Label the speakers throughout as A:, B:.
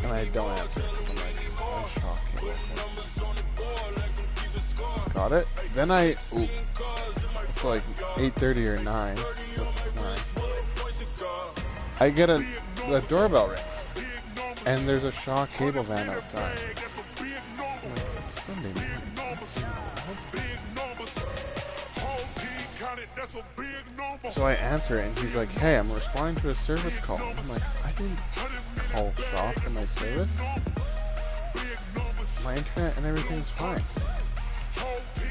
A: and I don't answer it because I'm like, oh, shock cable. Got it. Then it's like 8:30 or 9. I get the doorbell rings, and there's a Shaw cable van outside. I'm like, it's Sunday morning. So I answer it, and he's like, hey, I'm responding to a service call. I'm like, I didn't call Shaw for my service. My internet and everything's fine.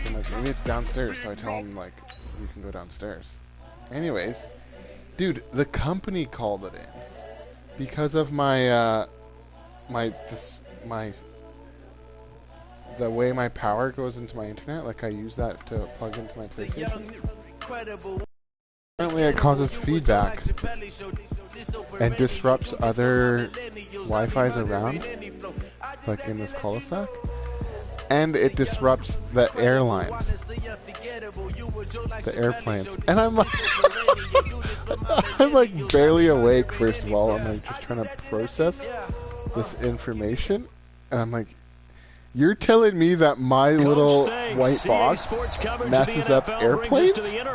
A: I'm like, maybe it's downstairs, so I tell him, like, we can go downstairs. Anyways, dude, the company called it in because of the way my power goes into my internet. Like, I use that to plug into my PlayStation. Apparently, it causes feedback and disrupts other Wi-Fi's around, like in this cul-de-sac. And it disrupts the airlines, the airplanes. And I'm like, I'm like barely awake, first of all. I'm like just trying to process this information. And I'm like, you're telling me that my little white box messes up airplanes? And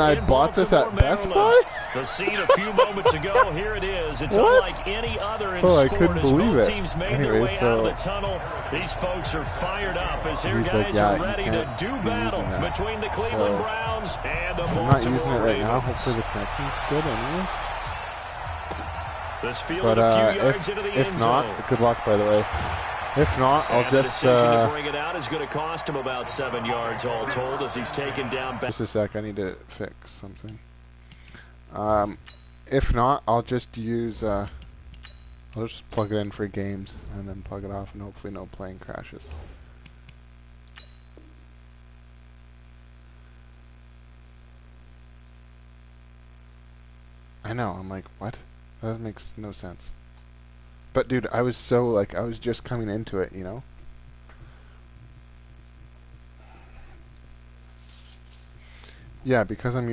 A: I bought this at Best Buy?
B: The scene a few moments ago, here it is. It's unlike any other in
A: sport.
B: I
A: couldn't believe it.
B: Teams made their way out of the tunnel. These folks are fired up as their guys are ready to do battle between the Cleveland Browns and the Baltimore
A: Ravens. I'm not using it right now. Hopefully the connection's good anyways.
B: But
A: if not, good luck, by the way. If not, I'll just
B: to bring it out is going to cost him about 7 yards all told as he's taken down.
A: Just a sec, I need to fix something. If not, I'll just use I'll just plug it in for games and then plug it off, and hopefully no plane crashes. I know, I'm like, what? That makes no sense. But dude, I was so like, I was just coming into it, you know? Yeah, because I'm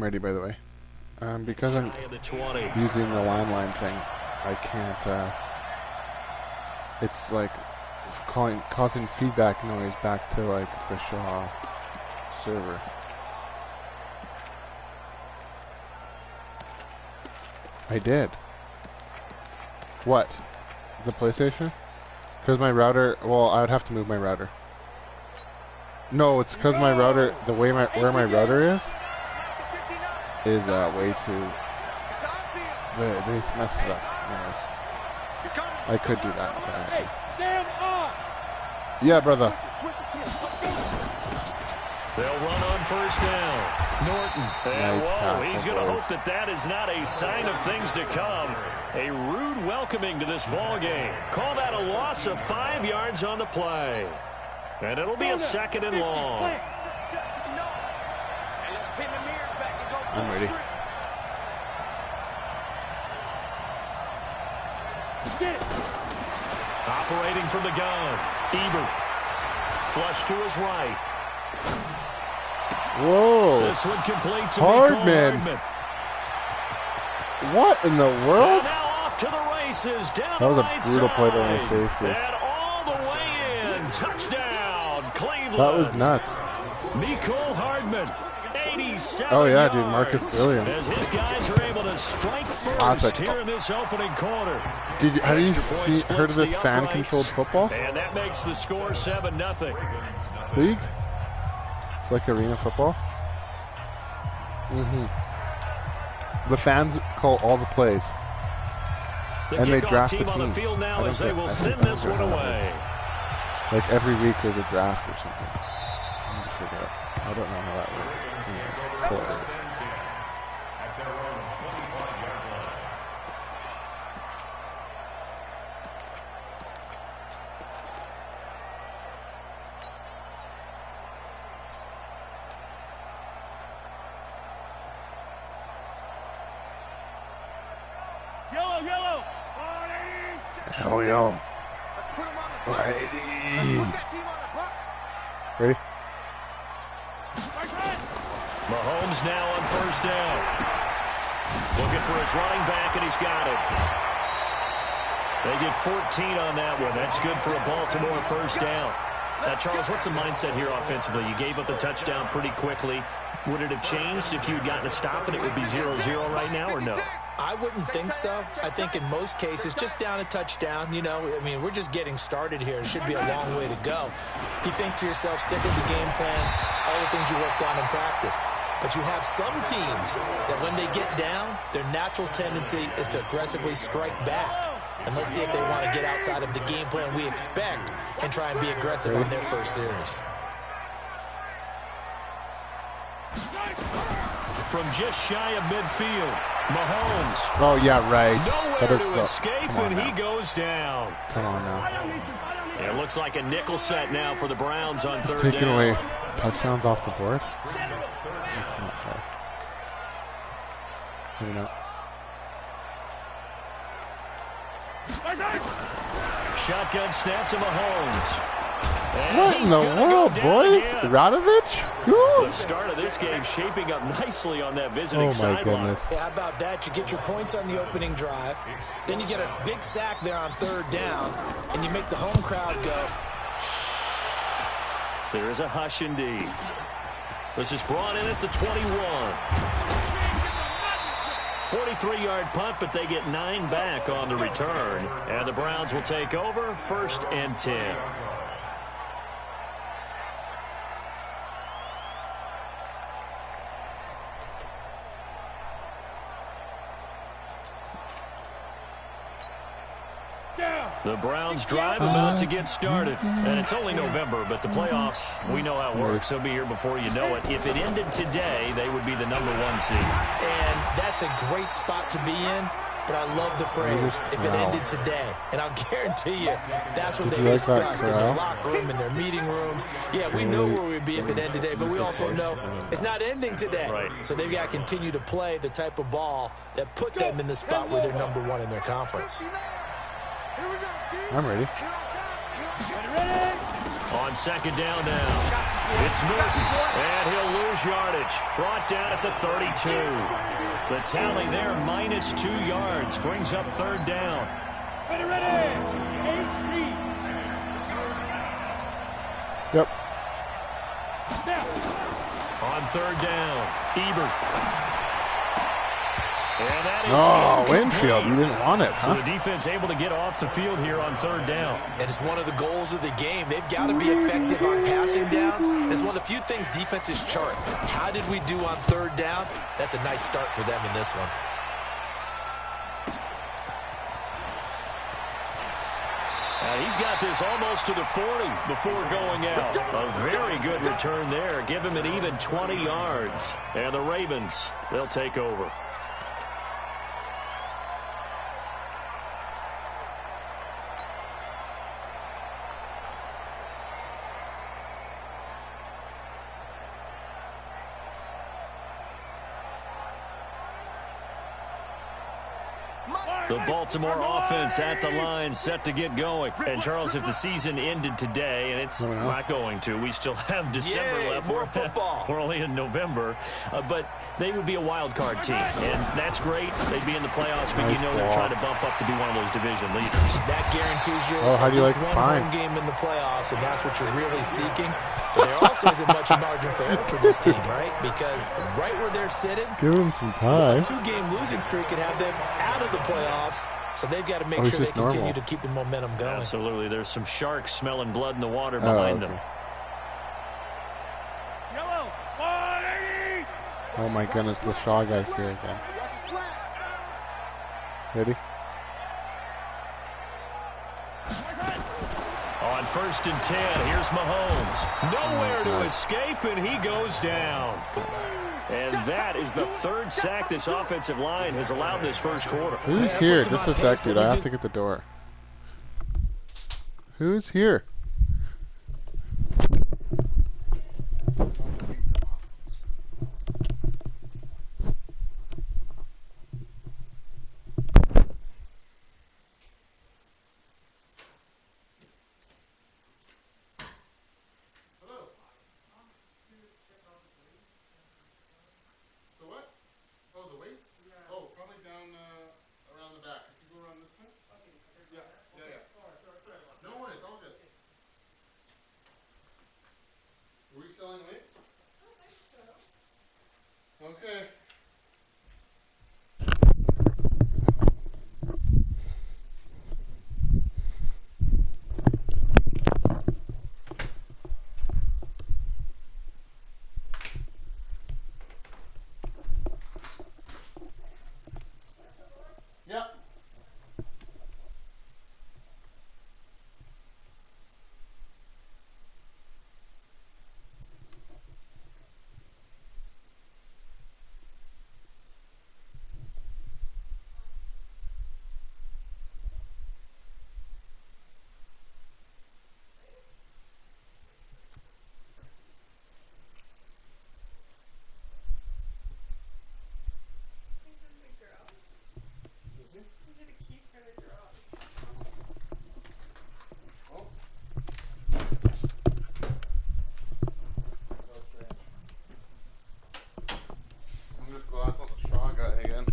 A: ready, by the way. Because I'm using the landline thing, I can't, it's like causing feedback noise back to like the Shaw server. I did. What? The PlayStation? Because my router, well, I would have to move my router. No, it's because my router, where my router is way too, they messed it up. Anyways. I could do that if I had to. Yeah, brother.
B: They'll run on first down. Norton.
A: Nice tackle,
B: he's going to hope that is not a sign of things to come. A rude welcoming to this ball game. Call that a loss of 5 yards on the play. And it'll be a second and long.
A: I'm ready.
B: Operating from the gun. Ebert. Flush to his right.
A: Whoa.
B: This one complete to
A: Hardman. What in the world?
B: Now off to the races. Down
A: that was a
B: right
A: brutal play by my
B: side.
A: safety.
B: And all the way in. Touchdown, Cleveland.
A: That was nuts.
B: Nicole Hardman. 87
A: oh yeah,
B: yards.
A: dude, Marcus Williams.
B: As his guys are able to strike first here in this opening quarter.
A: Have you heard of this fan-controlled football?
B: And that makes the score 7-0.
A: League? It's like arena football. The fans call all the plays. And they draft the team.
B: On the field now as they will send this one away.
A: Like every week there's a draft or something. I forget. I don't know how that works. Anyway,
B: Yellow.
A: Hell yeah. Ready?
B: Mahomes now on first down. Looking for his running back, and he's got it. They get 14 on that one. That's good for a Baltimore first down. Now, Charles, what's the mindset here offensively? You gave up the touchdown pretty quickly. Would it have changed if you had gotten a stop and it would be 0-0 right now, or no?
C: I wouldn't think so. I think in most cases, just down a touchdown, you know, I mean, we're just getting started here. It should be a long way to go. You think to yourself, stick with the game plan, all the things you worked on in practice. But you have some teams that when they get down, their natural tendency is to aggressively strike back. And let's see if they want to get outside of the game plan we expect and try and be aggressive on their first series.
B: From just shy of midfield, Mahomes.
A: Oh, yeah, right.
B: Nowhere to escape, and he goes down.
A: Come on now.
B: It looks like a nickel set now for the Browns on third
A: Taking
B: down.
A: away touchdowns off the board? That's not fair. Maybe not.
B: Shotgun snap to Mahomes. And
A: What in the world, boys? Radovich?
B: The start of this game shaping up nicely on that visiting sideline.
A: Oh, my goodness.
C: Yeah, how about that? You get your points on the opening drive. Then you get a big sack there on third down, and you make the home crowd go.
B: There is a hush indeed. This is brought in at the 21. 43-yard punt, but they get 9 back on the return. And the Browns will take over, 1st and 10. The Browns drive about to get started. And it's only November, but the playoffs, we know how it works. They'll be here before you know it. If it ended today, they would be the #1 seed.
C: And that's a great spot to be in, but I love the phrase, if it ended today. And I'll guarantee you, that's what they discussed in their locker room, in their meeting rooms. Yeah, we know where we'd be if it ended today, but we also know it's not ending today.
B: Right.
C: So they've got to continue to play the type of ball that put them in the spot where they're #1 in their conference.
A: I'm ready.
B: On second down now, it's Norton, and he'll lose yardage. Brought down at the 32. The tally there, -2 yards, brings up third down.
A: Yep.
B: On third down, Ebert. And that is
A: Oh, Winfield, you didn't want it,
B: So
A: huh?
B: the defense able to get off the field here on third down.
C: And it's one of the goals of the game. They've got to be effective on passing downs. It's one of the few things defenses chart. How did we do on third down? That's a nice start for them in this one.
B: And he's got this almost to the 40 before going out. A very good return there. Give him an even 20 yards. And the Ravens, they'll take over. The Baltimore offense at the line, set to get going. And, Charles, if the season ended today, and it's not going to, we still have December left.
C: More football.
B: We're only in November. But they would be a wild card team, and that's great. They'd be in the playoffs, but you know they're trying to bump up to be one of those division leaders.
C: That guarantees you
A: how do you like
C: one
A: fine?
C: home game in the playoffs, and that's what you're really seeking. But there also isn't much margin for error for this team, right? Because right where they're sitting,
A: Give him some time.
C: a 2-game losing streak could have them out of the playoffs. So they've got to make sure they continue to keep the momentum going.
B: Absolutely. There's some sharks smelling blood in the water behind them.
A: Oh my goodness, the Shaw guy's here again. Ready?
B: On 1st and 10, here's Mahomes. Nowhere to escape, and he goes down. And that is the 3rd sack this offensive line has allowed this first quarter.
A: Who's here? Just a sec, dude. I have to get the door. Who's here? Oh, the weights? Oh, Okay. Yep. I'm just glad it's not the Shaw guy again.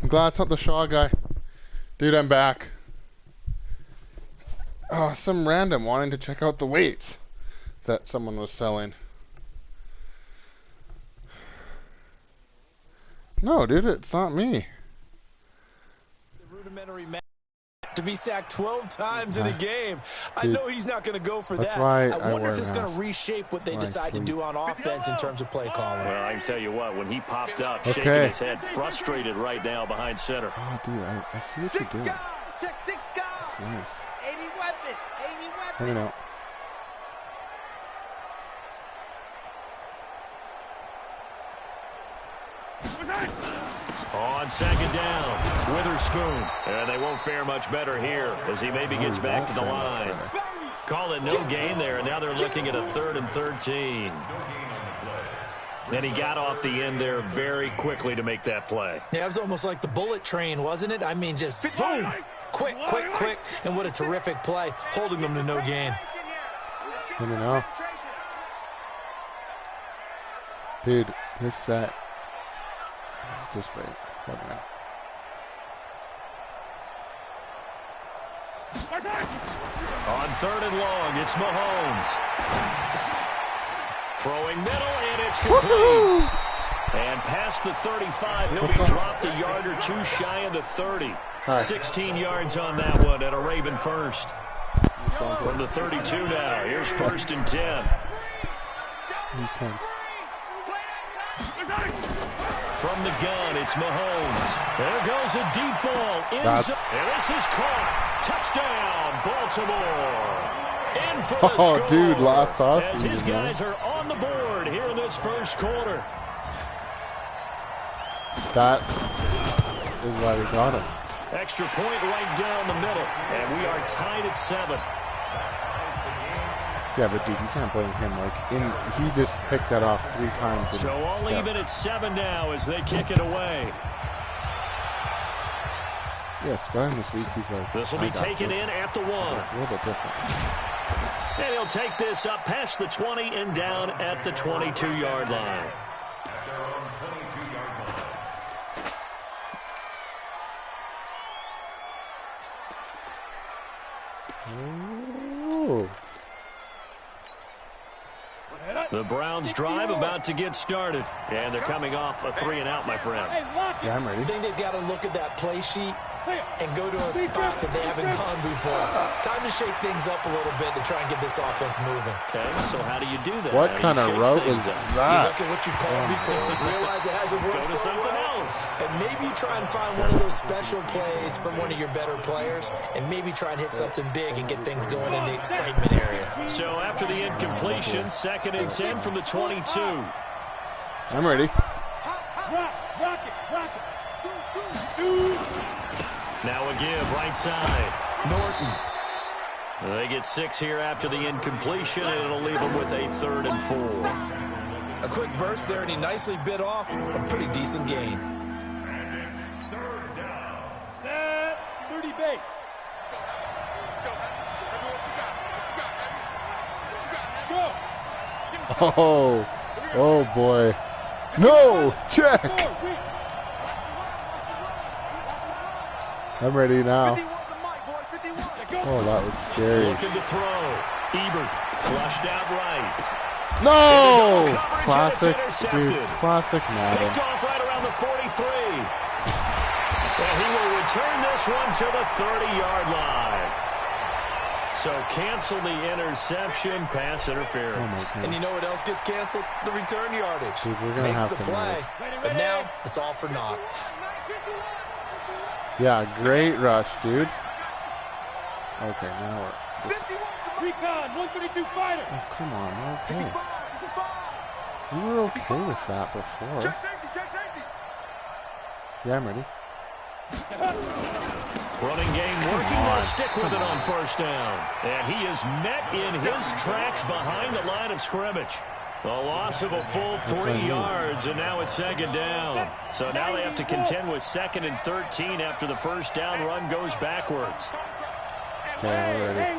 A: I'm glad it's not the Shaw guy. Dude, I'm back. Oh, some random wanting to check out the weights that someone was selling. No, dude, it's not me.
C: The rudimentary match to be sacked 12 times in a game. Dude, I know he's not going to go for that. I wonder if it's going to reshape what they decide to do on offense in terms of play calling.
B: Well, I can tell you what, when he popped up, shaking his head, frustrated right now behind center.
A: Oh, dude, I see what you're doing. That's nice.
D: 80 weapon.
A: Let me know.
B: On second down, Witherspoon. And they won't fare much better here as he maybe gets back to the line. Call it no gain there, and now they're looking at a 3rd and 13. And he got off the end there very quickly to make that play.
C: Yeah, it was almost like the bullet train, wasn't it? I mean, just zoom. Quick, and what a terrific play, holding them to no gain.
A: Let me know. Dude, this set. Just wait. Let me know.
B: On 3rd and long, it's Mahomes. Throwing middle, and it's complete. And past the 35, he'll be dropped a yard or two shy of the 30. 16 yards on that one, and a Raven first. From the 32 now, here's 1st and 10. From the gun, it's Mahomes. There goes a deep ball. And this is caught. Touchdown, Baltimore. In for the score.
A: Oh, dude, last off.
B: As his guys are on the board here in this first quarter.
A: That is why we got him.
B: Extra point right down the middle. And we are tied at 7.
A: Yeah, but dude, you can't blame him. Like, he just picked that off 3 times.
B: So all even at 7 now as they kick it away.
A: Yeah, starting this week, he's like,
B: this will be taken in at the 1.
A: It's a little bit different.
B: And he'll take this up past the 20 and down at the 22-yard line.
A: Ooh.
B: The Browns drive about to get started. And they're coming off a 3-and-out, my friend.
A: Yeah, I'm ready.
C: I think they've got to look at that play sheet and go to a spot that they haven't gone before. Time to shake things up a little bit to try and get this offense moving.
B: Okay, so how do you do that?
A: What kind of route was
C: You
A: that?
C: look at what you've called before, realize it hasn't worked
B: Go to
C: so
B: something
C: well,
B: else.
C: and maybe you try and find one of those special plays from one of your better players, and maybe try and hit something big and get things going in the excitement area. So
B: after the incompletion, 2nd and 10 from the 22.
A: I'm ready.
B: Now a give, right side. Norton. They get 6 here after the incompletion, and it'll leave them with a 3rd and 4.
C: A quick burst there, and he nicely bit off a pretty decent gain.
D: Third down. Set. 30 base. Let's go. Heavy, what you got? Go.
A: Oh boy. No, check. I'm ready now. Oh, that was scary.
B: Looking to throw. Ebert flushed out right.
A: No! Classic, dude. Classic Madden.
B: Picked off right around the 43. And he will return this one to the 30-yard line. So cancel the interception, pass interference.
A: Oh,
C: and you know what else gets canceled? The return yardage.
A: Dude, we're gonna
C: Makes
A: have
C: the
A: to
C: play,
A: move.
C: but now it's all for naught.
A: Yeah, great rush, dude. Okay, now we're...
D: Recon, 132 fighter.
A: Oh, come on, we're okay. We were okay with that before. Yeah, I'm ready.
B: Running game working. They'll stick with it on first down. And he is met in his tracks behind the line of scrimmage. A loss of a full 3 yards, and now it's second down. So now they have to contend with 2nd and 13 after the first down run goes backwards.
A: Okay, we're ready.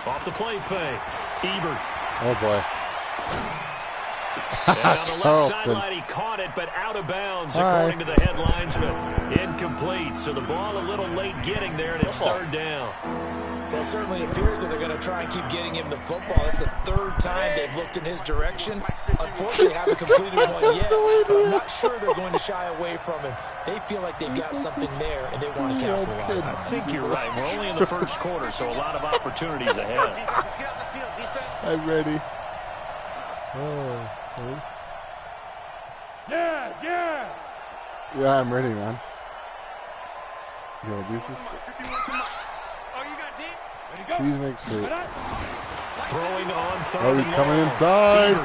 B: Off the play fake. Ebert.
A: Oh, boy.
B: And on the left sideline, he caught it, but out of bounds, according to the head linesman. Incomplete, so the ball a little late getting there, and it's third down.
C: Well, it certainly appears that they're going to try and keep getting him the football. It's the 3rd time they've looked in his direction. Unfortunately, they haven't completed one yet, but I'm not sure they're going to shy away from him. They feel like they've got something there, and they want to capitalize on it.
B: I think you're right. We're only in the first quarter, so a lot of opportunities ahead.
A: I'm ready. Oh, ready?
D: Yes, yes.
A: Yeah, I'm ready, man. Yo, this is... Please make sure.
B: Throwing on third.
A: Oh, he's coming inside.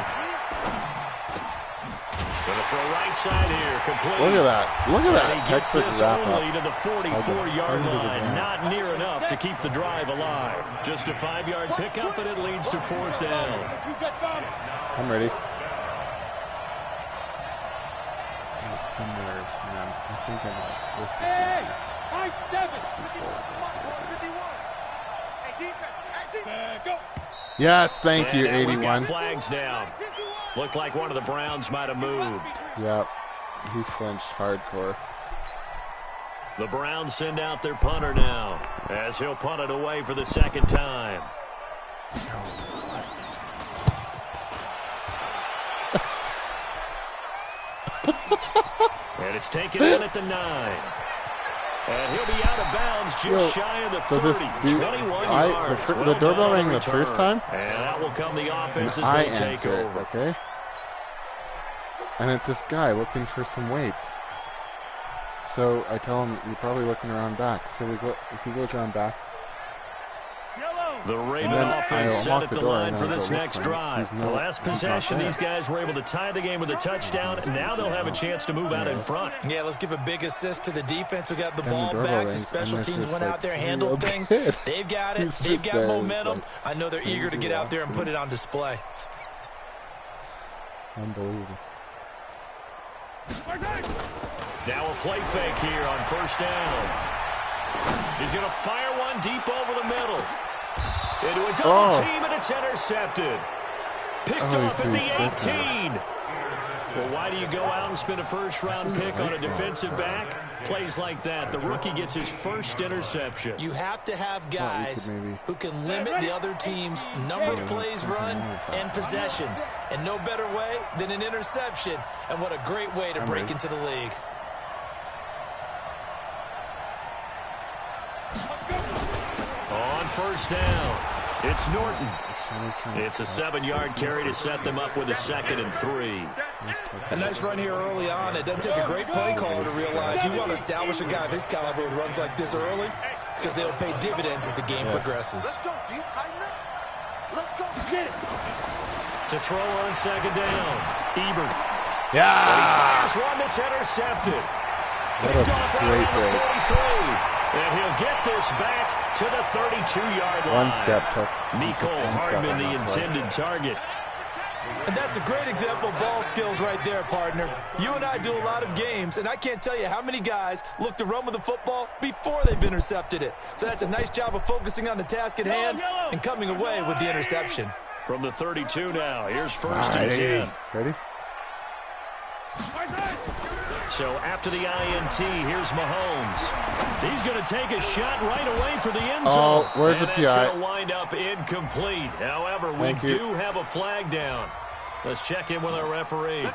B: Gonna throw right side here. Complete.
A: Look at that. Look at that.
B: And he gets
A: Texas
B: this
A: wrap
B: only
A: up.
B: to the 44-yard line. Not near enough to keep the drive alive. Just a 5-yard pickup, and it leads to 4th down.
A: I'm ready. The nerves, man. I think I know. This is
D: High 7. Go.
A: Yes, thank you,
B: And we've got
A: 81.
B: flags down. Looked like one of the Browns might have moved.
A: Yep. He flinched hardcore.
B: The Browns send out their punter now, as he'll punt it away for the 2nd time. And it's taken in at the 9. And he'll be out of bounds just shy of the 30. 21 yards.
A: The doorbell rang the first time?
B: And that will come the offense as
A: I
B: they take
A: answer it,
B: over.
A: okay? And it's this guy looking for some weights. So I tell him, you're probably looking around back. So we go. If he goes around back.
B: The Raven
A: then
B: offense
A: I'll
B: set
A: lock
B: at
A: the
B: the
A: door
B: line
A: and
B: for
A: I'll
B: this
A: go look
B: next
A: for him.
B: drive.
A: He's
B: The last
A: he's not
B: possession,
A: there.
B: these guys were able to tie the game with a touchdown, and now they'll have a chance to move out in front.
C: Yeah, let's give a big assist to the defense who got the
A: And
C: ball
A: the doorbell
C: back. The
A: rings,
C: special
A: and
C: teams
A: there's
C: went
A: just
C: out there,
A: like
C: handled
A: 3
C: things.
A: kids.
C: They've got it.
A: He's
C: They've
A: just
C: got
A: there, he's
C: momentum.
A: like,
C: I know they're eager to get out there and put it on display.
A: Unbelievable.
B: Now a play fake here on first down. He's going to fire one deep over the middle. Into a double team, and it's intercepted. Picked off at the 18. Well, why do you go out and spend a first-round pick on a defensive back? Plays like that, the rookie gets his first interception.
C: You have to have guys who can limit the other team's number of plays run and possessions. And no better way than an interception. And what a great way to break into the league.
B: On first down, it's Norton. It's a 7-yard carry to set them up with a 2nd and 3.
C: A nice run here early on. It doesn't take a great play caller to realize you want to establish a guy of his caliber with runs like this early because they'll pay dividends as the game progresses.
B: To throw on 2nd down, Ebert.
A: Yeah!
B: And he fires one that's intercepted. Picked off right around the 43. And he'll get this back to the 32-yard line.
A: One step took.
B: Nicole Hardman, the intended target.
C: And that's a great example of ball skills right there, partner. You and I do a lot of games, and I can't tell you how many guys look to run with the football before they've intercepted it. So that's a nice job of focusing on the task at hand and coming away with the interception.
B: From the 32 now, here's 1st and 10.
A: Ready?
B: So after the INT, here's Mahomes. He's going to take a shot right away for the end zone.
A: Oh, where's the
B: PI?
A: PI?
B: That's going to wind up incomplete. However, we do have a flag down. Let's check in with our referee.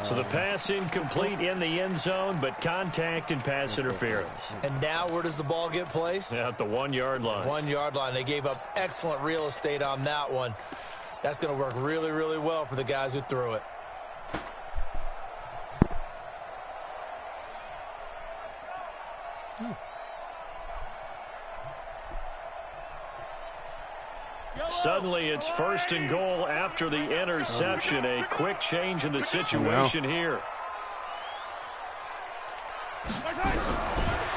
B: So the pass incomplete in the end zone, but contact and pass interference.
C: And now where does the ball get placed?
B: At the 1 yard line.
C: 1 yard line. They gave up excellent real estate on that one. That's going to work really, really well for the guys who threw it.
B: Suddenly, it's 1st and goal after the interception. A quick change in the situation here.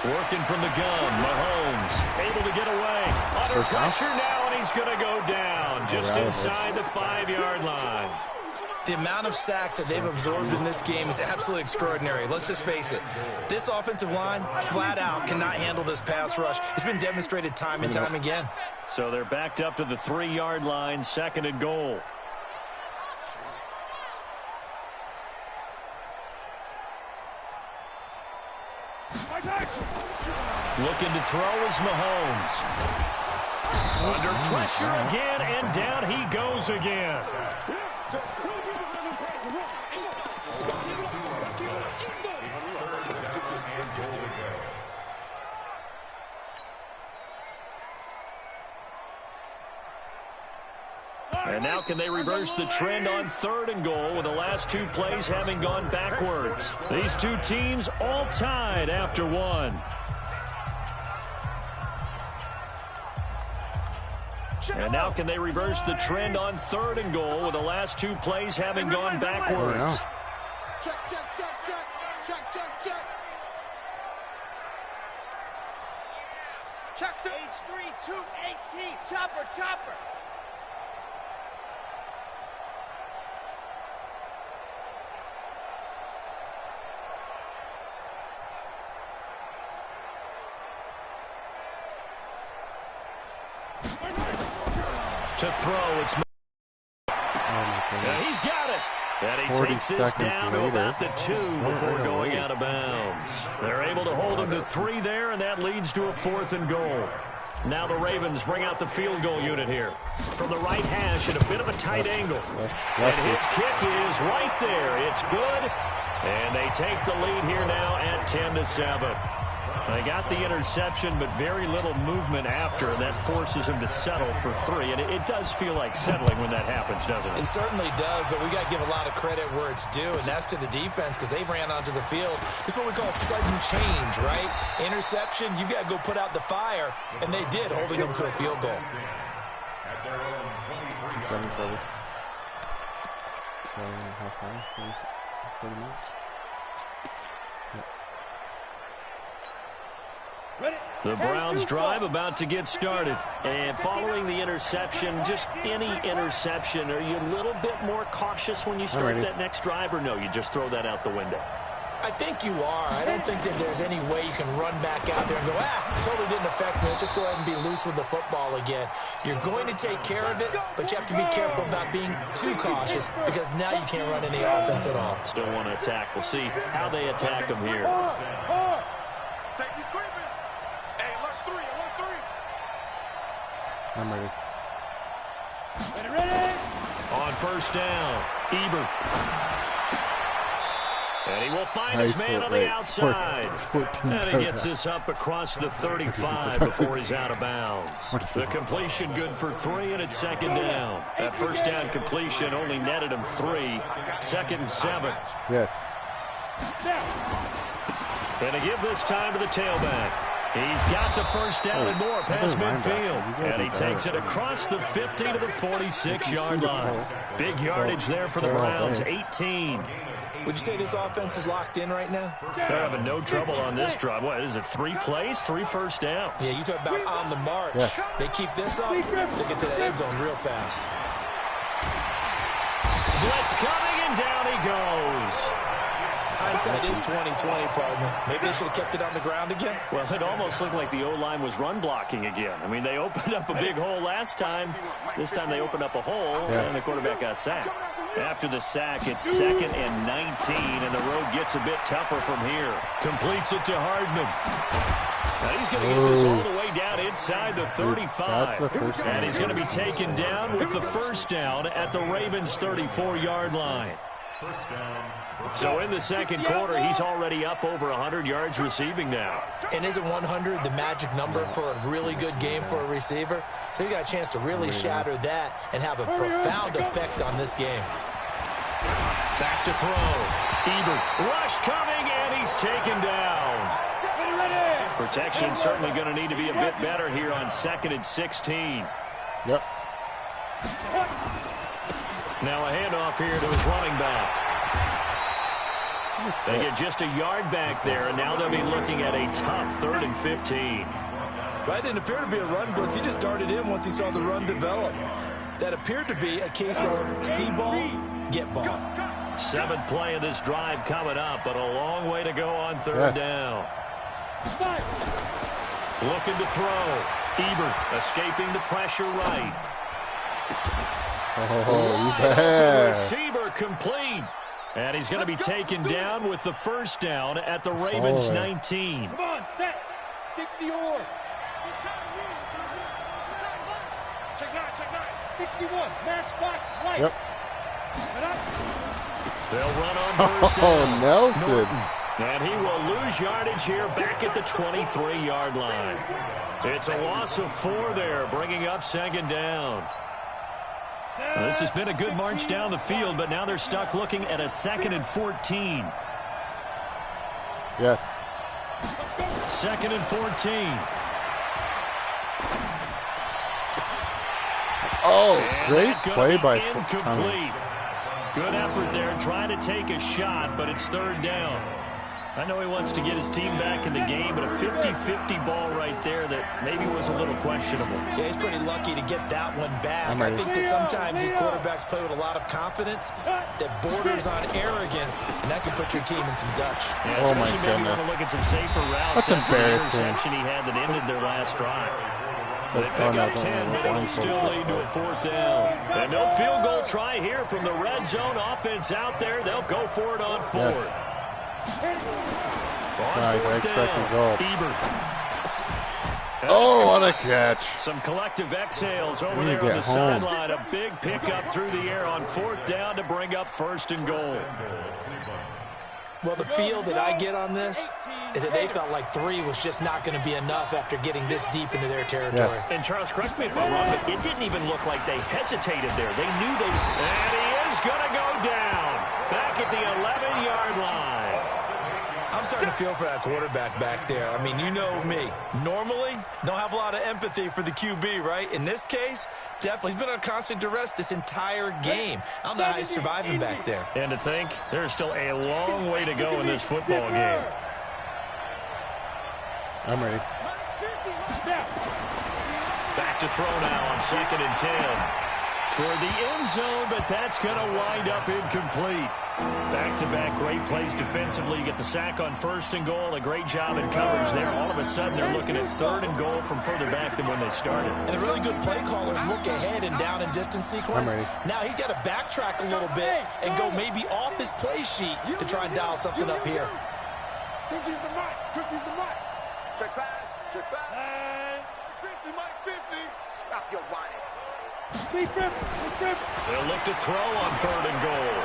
B: Working from the gun, Mahomes able to get away. Under pressure now, and he's going to go down just inside the 5 yard line.
C: The amount of sacks that they've absorbed in this game is absolutely extraordinary. Let's just face it. This offensive line, flat out, cannot handle this pass rush. It's been demonstrated time and time again.
B: So they're backed up to the 3 yard line, 2nd and goal. Looking to throw is Mahomes. Under pressure again, and down he goes again. And now can they reverse the trend on 3rd and goal with the last 2 plays having gone backwards? These two teams all tied after 1. And now can they reverse the trend on 3rd and goal with the last 2 plays having gone backwards?
D: Check, check, check, check, check, check, check. Check the H3218, chopper, chopper.
B: To throw, it's and he's got it. And he takes this down to about the 2 before going out of bounds. They're able to hold him to 3 there, and that leads to a 4th and goal. Now the Ravens bring out the field goal unit here. From the right hash at a bit of a tight angle. And his kick is right there. It's good. And they take the lead here now at 10-7. They got the interception, but very little movement after, and that forces him to settle for 3. And it does feel like settling when that happens, doesn't it?
C: It certainly does, but we got to give a lot of credit where it's due, and that's to the defense because they ran onto the field. It's what we call sudden change, right? Interception, you got to go put out the fire, and they did, holding them to a field goal.
B: The Browns drive about to get started. And following the interception, just any interception, are you a little bit more cautious when you start that next drive, or no, you just throw that out the window?
C: I think you are. I don't think that there's any way you can run back out there and go, totally didn't affect me. Let's just go ahead and be loose with the football again. You're going to take care of it, but you have to be careful about being too cautious because now you can't run any offense at all.
B: Still want to attack. We'll see how they attack them here.
A: I'm ready.
B: On 1st down, Ebert. And he will find his man on the outside. And he gets this up across the 35 before he's out of bounds. The completion good for 3, and it's 2nd down. That 1st down completion only netted him 3. 2nd and 7.
A: Yes.
B: And to give this time to the tailback. He's got the 1st down and more past midfield. And he takes it across the 50 to the 46-yard line. Big yardage there for the Browns, 18.
C: Would you say this offense is locked in right now?
B: They're having no trouble on this drive. What is it, 3 plays, 3 first downs?
C: Yeah, you talk about on the march. Yeah. They keep this up, they get to the end zone real fast.
B: Blitz coming, and down he goes.
C: I Hindsight is 20/20, partner. Maybe they should have kept it on the ground again.
B: Well, it almost looked like the O-line was run blocking again. I mean, they opened up a big hole last time. This time they opened up a hole, and the quarterback got sacked. After the sack, it's 2nd and 19, and the road gets a bit tougher from here. Completes it to Hardman. Now he's going to get this all the way down inside the 35. And he's going to be taken down with the first down at the Ravens' 34-yard line. So in the second quarter, he's already up over 100 yards receiving now.
C: And isn't 100 the magic number for a really good game for a receiver? So he got a chance to really shatter that and have a profound effect on this game.
B: Back to throw. Ebert. Rush coming, and he's taken down. Protection certainly going to need to be a bit better here on 2nd and 16.
A: Yep.
B: Now a handoff here to his running back. They get just a yard back there, and now they'll be looking at a tough 3rd and 15.
C: That didn't appear to be a run blitz. He just darted in once he saw the run develop. That appeared to be a case of see ball, get ball.
B: 7th play of this drive coming up, but a long way to go on 3rd down. Looking to throw. Ebert escaping the pressure right.
A: Oh, you bet.
B: Receiver complete. And he's going to be taken down with the first down at the Ravens' 19.
D: Come on, set. 60 or. Check 9. 61. Match box light.
A: Yep.
B: They'll run on first down.
A: Oh, Nelson.
B: Norton. And he will lose yardage here back at the 23-yard line. It's a loss of 4 there, bringing up 2nd down. Well, this has been a good march down the field, but now they're stuck looking at a 2nd and 14.
A: Yes.
B: 2nd and 14.
A: Oh, great play by
B: incomplete. Good effort there, trying to take a shot, but it's 3rd down. I know he wants to get his team back in the game, but a 50-50 ball right there that maybe was a little questionable.
C: Yeah, he's pretty lucky to get that one back. I think that sometimes these quarterbacks play with a lot of confidence that borders on arrogance, and that can put your team in some Dutch.
B: Yeah,
A: oh, my
B: maybe
A: goodness.
B: want to look at some safer routes.
A: That's embarrassing.
B: The interception he had that ended their last drive. They pick up 10, but it'll still lead to a 4th down. And no field goal try here from the red zone offense out there. They'll go for it on 4th.
A: Yes. Nice, I expect results. Oh, what a catch.
B: Some collective exhales over there on the sideline. A big pickup through the air on 4th down to bring up 1st and goal.
C: Well, the feel that I get on this is that they felt like 3 was just not going to be enough after getting this deep into their territory.
A: Yes.
B: And Charles, correct me if I'm wrong, but it didn't even look like they hesitated there. They knew they... And he is going to go down back at the 11-yard line.
C: I'm starting to feel for that quarterback back there. I mean, you know me. Normally, don't have a lot of empathy for the QB, right? In this case, definitely. He's been on constant duress this entire game. I don't know how he's surviving back there.
B: And to think, there's still a long way to go in this football game.
A: I'm ready.
B: Back to throw now on 2nd and 10. Toward the end zone, but that's going to wind up incomplete. Back-to-back great plays defensively. You get the sack on 1st and goal. A great job in coverage there. All of a sudden, they're looking at 3rd and goal from further back than when they started.
C: And the really good play callers look ahead and down in distance sequence. Now he's got to backtrack a little bit and go maybe off his play sheet to try and dial something up here.
D: 50's the mark. 50's the mark. Check pass. Check pass. 50, Mike, 50. Stop your whining.
B: They'll look to throw on 3rd and goal.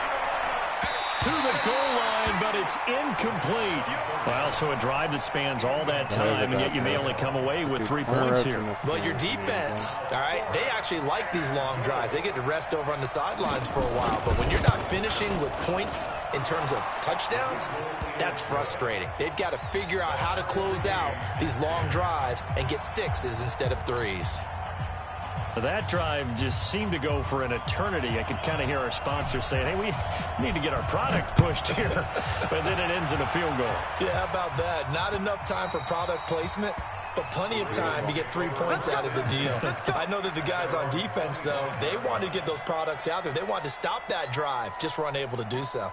B: To the goal line, but it's incomplete. Well, so a drive that spans all that time, and yet you may only come away with 3 points here.
C: Well, your defense, all right, they actually like these long drives. They get to rest over on the sidelines for a while, but when you're not finishing with points in terms of touchdowns, that's frustrating. They've got to figure out how to close out these long drives and get 6s instead of 3s.
B: So that drive just seemed to go for an eternity. I could kind of hear our sponsor saying, hey, we need to get our product pushed here. But then it ends in a field goal.
C: Yeah, how about that? Not enough time for product placement, but plenty of time to get 3 points out of the deal. I know that the guys on defense, though, they wanted to get those products out there. They wanted to stop that drive, just were unable to do so.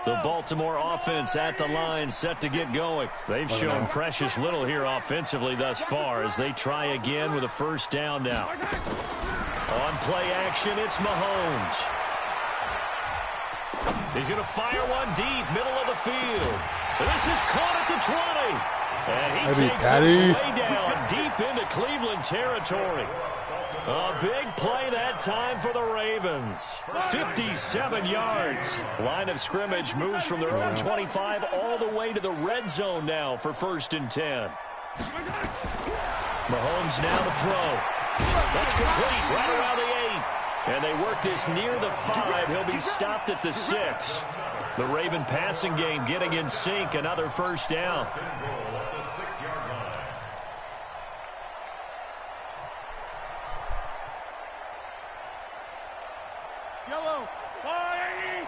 B: The Baltimore offense at the line, set to get going. They've shown precious little here offensively thus far as they try again with a first down now. On play action, it's Mahomes. He's going to fire one deep, middle of the field. This is caught at the 20. And he takes this way down, deep into Cleveland territory. A big play that time for the Ravens. 57 yards. Line of scrimmage moves from their own 25 all the way to the red zone now for 1st and 10. Mahomes now to throw. That's complete right around the 8. And they work this near the 5. He'll be stopped at the 6. The Raven passing game getting in sync. Another first down.
D: Yellow, 580.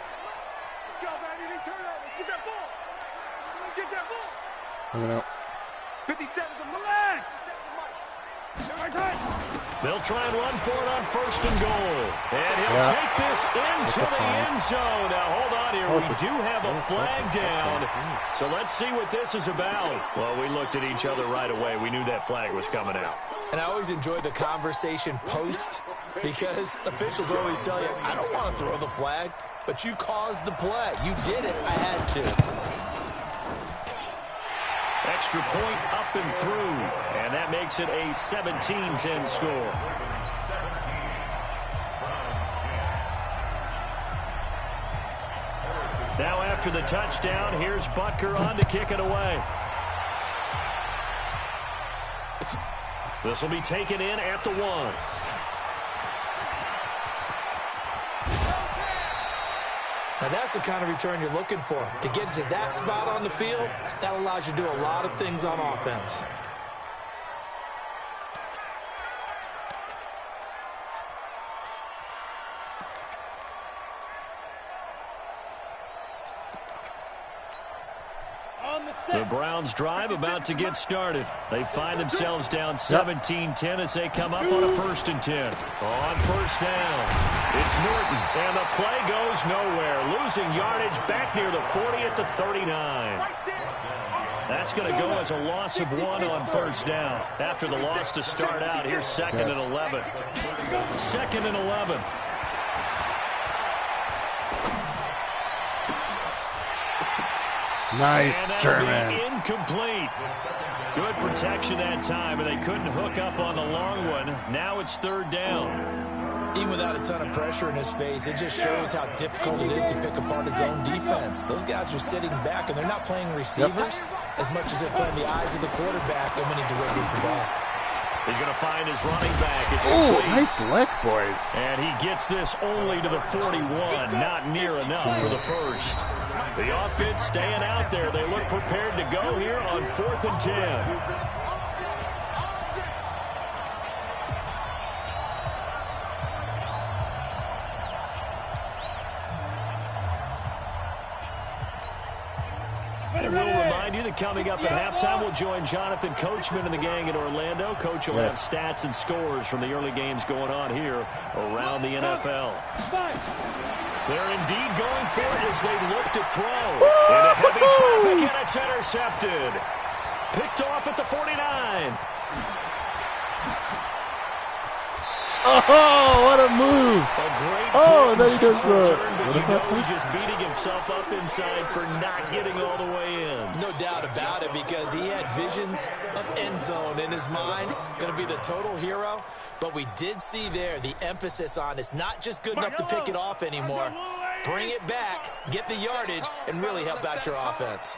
D: Let's go, baby. They turn over. Get that ball. Get that ball. 57's a leg.
B: They'll try and run for it on 1st and goal. And he'll take this into the end zone. Now, hold on here. We do have a flag down. So let's see what this is about. Well, we looked at each other right away. We knew that flag was coming out.
C: And I always enjoy the conversation post because officials always tell you, I don't want to throw the flag, but you caused the play. You did it. I had to.
B: Extra point up and through, and that makes it a 17-10 score. Now after the touchdown, here's Butker on to kick it away. This will be taken in at the 1.
C: Now that's the kind of return you're looking for. To get to that spot on the field, that allows you to do a lot of things on offense.
B: The Browns drive about to get started. They find themselves down 17-10 as they come up on a 1st and 10. On first down, it's Norton, and the play goes nowhere. Losing yardage back near the 40 at the 39. That's going to go as a loss of 1 on first down. After the loss to start out, here's 2nd and 11. 2nd and 11.
A: Nice, German.
B: Incomplete. Good protection that time, and they couldn't hook up on the long one. Now it's 3rd down.
C: Even without a ton of pressure in his face, it just shows how difficult it is to pick apart his own defense. Those guys are sitting back, and they're not playing receivers as much as they're playing the eyes of the quarterback and when he delivers the ball.
B: He's going to find his running back. It's
A: nice lick, boys.
B: And he gets this only to the 41. Not near enough for the first. The offense staying out there. They look prepared to go here on 4th and 10. And we'll remind you that coming up at halftime, we'll join Jonathan Coachman and the gang in Orlando. Coach will have stats and scores from the early games going on here around the NFL. They're indeed going for it as they look to throw. Into heavy traffic, and it's intercepted. Picked off at the 49.
A: Oh, what a move.
B: A great
A: and then he does the...
B: But you know he's just beating himself up inside for not getting all the way in.
C: No doubt about it, because he had visions of end zone in his mind. Going to be the total hero. But we did see there the emphasis on it's not just good enough to pick it off anymore. Bring it back, get the yardage, and really help out your offense.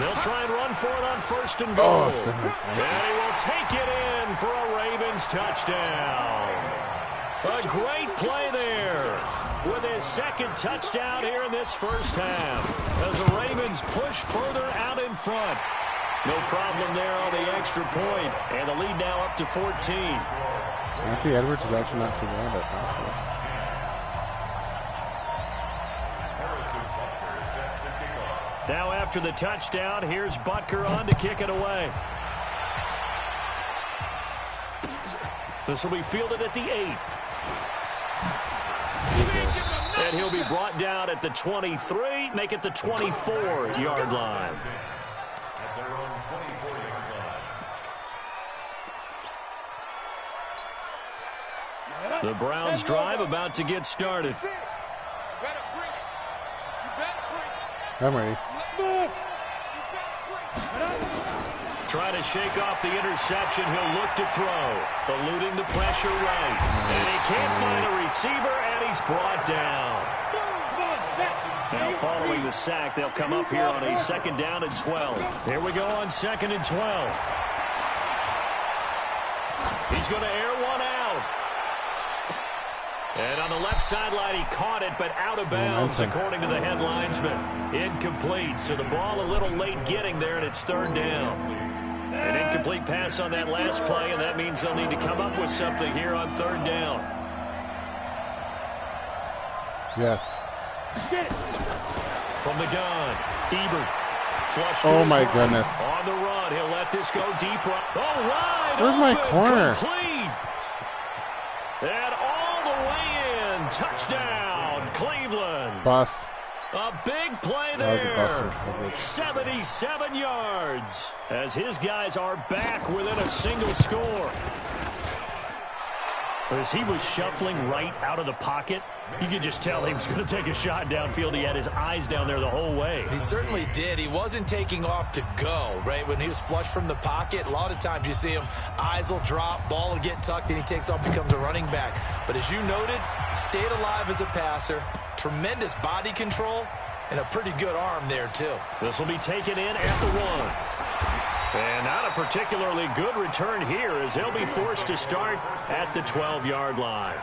B: They'll try and run for it on 1st and goal. And he will take it in for a Ravens touchdown. A great play there with his 2nd touchdown here in this first half as the Ravens push further out in front. No problem there on the extra point, and the lead now up to 14.
A: Anthony Edwards is actually not too bad at that.
B: Now after the touchdown, here's Butker on to kick it away. This will be fielded at the 8. And he'll be brought down at the 23, make it the 24-yard line. The Browns drive about to get started.
A: I'm ready.
B: Trying to shake off the interception. He'll look to throw. Eluding the pressure right. And he can't find a receiver, and he's brought down. Now following the sack, they'll come up here on a 2nd down and 12. Here we go on 2nd and 12. He's going to air one out. And on the left sideline, he caught it, but out of bounds, according to the head linesman. Incomplete, so the ball a little late getting there, and it's 3rd down. An incomplete pass on that last play, and that means they'll need to come up with something here on 3rd down.
A: Yes.
B: From the gun, Ebert. Flush
A: Oh, my goodness.
B: On the run, he'll let this go deep right. Oh, wide
A: Where's my corner?
B: Complete. And all the way in. Touchdown, Cleveland.
A: Bust.
B: A big play there. 77 yards. As his guys are back within a single score. As he was shuffling right out of the pocket, you could just tell he was going to take a shot downfield. He had his eyes down there the whole way.
C: He certainly did. He wasn't taking off to go, right? When he was flushed from the pocket, a lot of times you see him, eyes will drop, ball will get tucked, and he takes off, becomes a running back. But as you noted, stayed alive as a passer, tremendous body control, and a pretty good arm there, too.
B: This will be taken in at the 1. And not a particularly good return here as they'll be forced to start at the 12-yard line.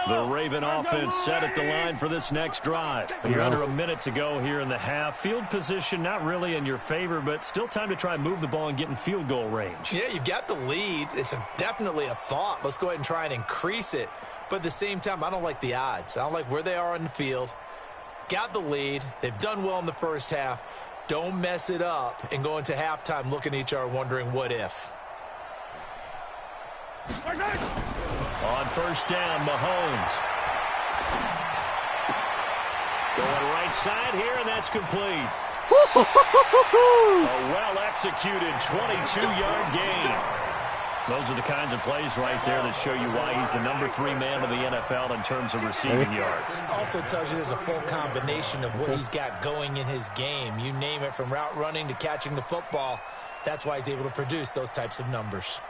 B: The Raven offense set at the line for this next drive. You're under a minute to go here in the half. Field position not really in your favor, but still time to try and move the ball and get in field goal range.
C: Yeah, you've got the lead. It's definitely a thought. Let's go ahead and try and increase it. But at the same time, I don't like the odds. I don't like where they are on the field. Got the lead. They've done well in the first half. Don't mess it up and go into halftime looking at each other wondering what if.
B: On 1st down, Mahomes. Going right side here, and that's complete. A well-executed 22-yard gain. Those are the kinds of plays right there that show you why he's the number 3 man of the NFL in terms of receiving yards.
C: Also tells you there's a full combination of what he's got going in his game. You name it, from route running to catching the football. That's why he's able to produce those types of numbers.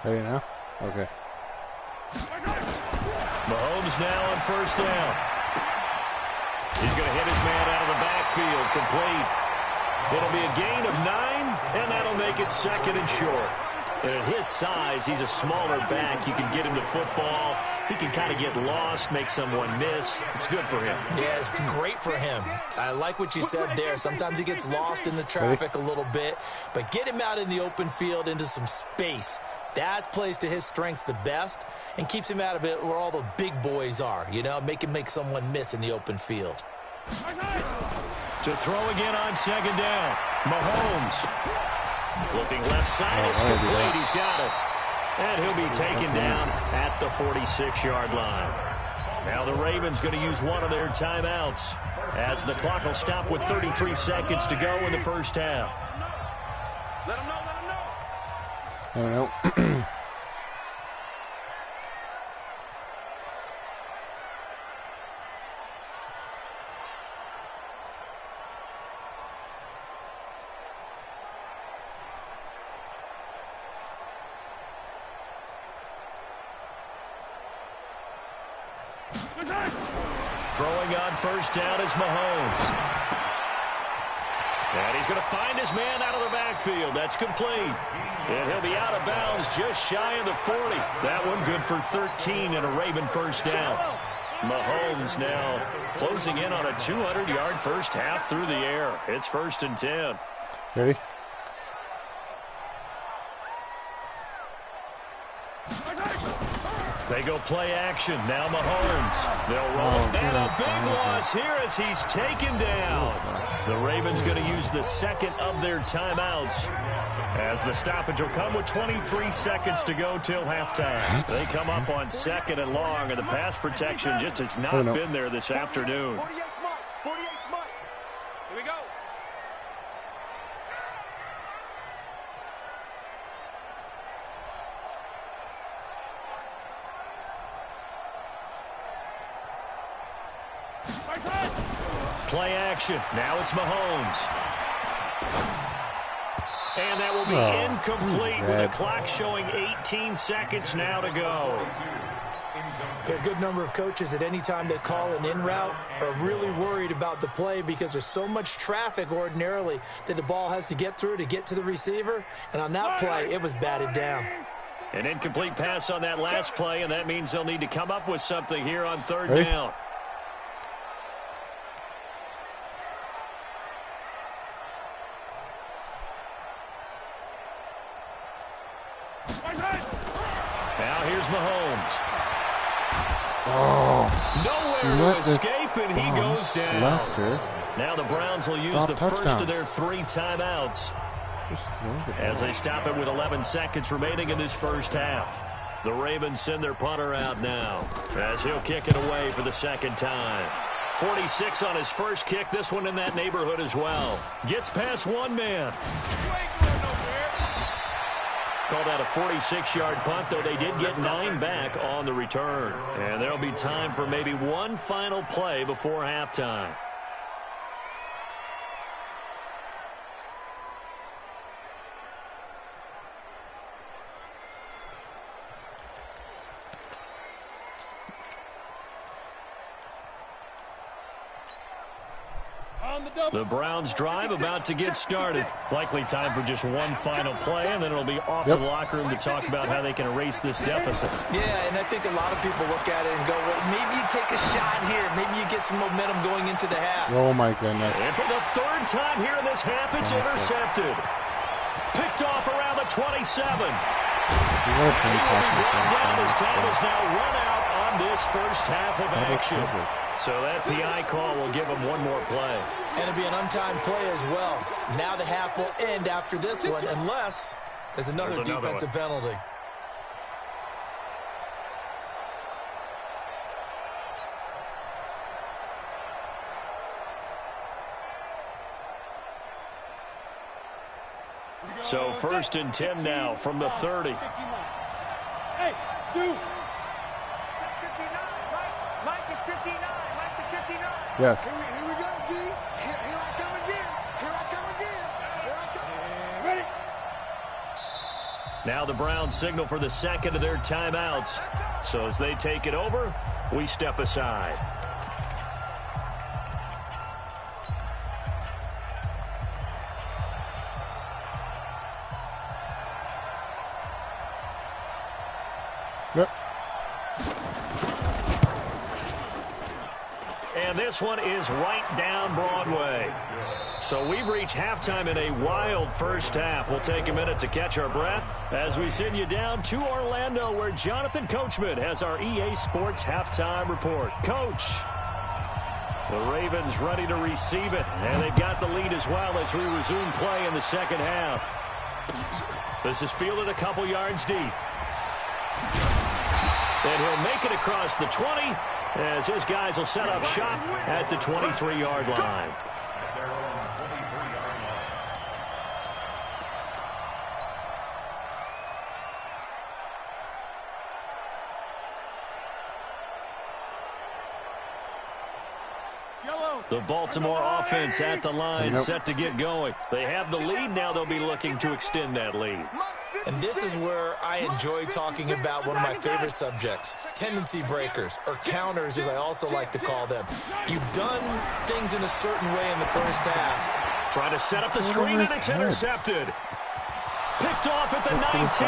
A: Ready now? Okay.
B: Mahomes now on 1st down. He's going to hit his man out of the backfield. Complete. It'll be a gain of 9, and that'll make it 2nd and short. And at his size, he's a smaller back. You can get him to football. He can kind of get lost, make someone miss. It's good for him.
C: Yeah, it's great for him. I like what you said there. Sometimes he gets lost in the traffic a little bit, but get him out in the open field into some space. That plays to his strengths the best and keeps him out of it where all the big boys are, you know, make someone miss in the open field.
B: To throw again on 2nd down. Mahomes. Looking left side, it's complete. He's got it. And he'll be taken down at the 46-yard line. Now the Ravens going to use one of their timeouts as the clock will stop with 33 seconds to go in the first half.
D: Let him know, let him know.
A: I don't know.
B: Throwing on 1st down is Mahomes. And he's going to find his man out of the backfield. That's complete. And he'll be out of bounds just shy of the 40. That one good for 13 and a Raven 1st down. Mahomes now closing in on a 200-yard first half through the air. It's 1st and 10.
A: Ready?
B: They go play action. Now Mahomes. They'll roll it. And a big loss here as he's taken down. The Ravens going to use the second of their timeouts, as the stoppage will come with 23 seconds to go till halftime. They come up on 2nd and long, and the pass protection just has not been there this afternoon.
D: 48 Mike. Here we go.
B: Play action. Now it's Mahomes. And that will be incomplete with the clock showing 18 seconds now to go.
C: There are a good number of coaches at any time they call an in route are really worried about the play because there's so much traffic ordinarily that the ball has to get through to get to the receiver. And on that play, it was batted down.
B: An incomplete pass on that last play, and that means they'll need to come up with something here on 3rd down. Now here's Mahomes. Nowhere to escape, and he goes down.
A: Lester.
B: Now the Browns will use the first of their 3 timeouts as they stop it with 11 seconds remaining in this first half. The Ravens send their punter out now as he'll kick it away for the second time. 46 on his first kick, this one in that neighborhood as well. Gets past one man. Called out a 46-yard punt, though they did get 9 back on the return. And there'll be time for maybe one final play before halftime. The Browns drive about to get started. Likely time for just one final play, and then it'll be off to the locker room to talk about how they can erase this deficit.
C: Yeah, and I think a lot of people look at it and go, well, maybe you take a shot here. Maybe you get some momentum going into the half.
A: Oh, my goodness.
B: And for the 3rd time here in this half, it's intercepted. Picked off around the 27. He will be brought down as time is now run out on this first half of action. So that PI call will give him one more play.
C: And it'll be an untimed play as well. Now the half will end after this one, unless there's another defensive penalty.
B: So 1st and 10 now from the 30.
D: Hey, shoot. 59, right? Mike is 59. Mike is 59.
A: Yes.
D: Here we go, D. Here I come again. Here I come again. Here I come. Ready?
B: Now the Browns signal for the second of their timeouts. So as they take it over, we step aside.
A: Yep.
B: And this one is right down Broadway. So we've reached halftime in a wild first half. We'll take a minute to catch our breath as we send you down to Orlando, where Jonathan Coachman has our EA Sports halftime report. Coach, the Ravens ready to receive it, and they've got the lead as well as we resume play in the second half. This is fielded a couple yards deep. And he'll make it across the 20 as his guys will set up shop at the 23-yard line. The Baltimore offense at the line, set to get going. They have the lead. Now they'll be looking to extend that lead.
C: And this is where I enjoy talking about one of my favorite subjects, tendency breakers, or counters as I also like to call them. You've done things in a certain way in the first half.
B: Trying to set up the screen, and it's intercepted. Picked off at the 19.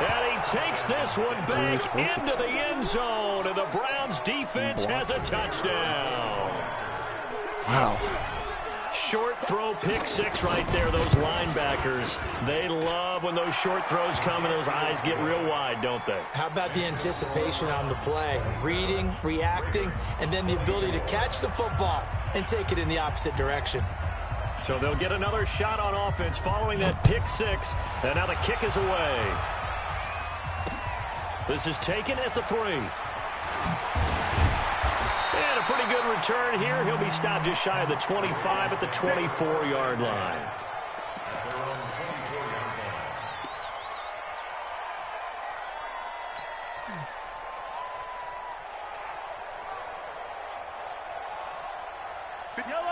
B: And he takes this one back into the end zone. And the Browns defense has a touchdown.
A: Wow.
B: Short throw, pick six right there. Those linebackers, they love when those short throws come and those eyes get real wide, don't they?
C: How about the anticipation on the play? Reading, reacting, and then the ability to catch the football and take it in the opposite direction.
B: So they'll get another shot on offense following that pick six, and now the kick is away. This is taken at the 3. And a pretty good return here. He'll be stopped just shy of the 25 at the 24-yard line.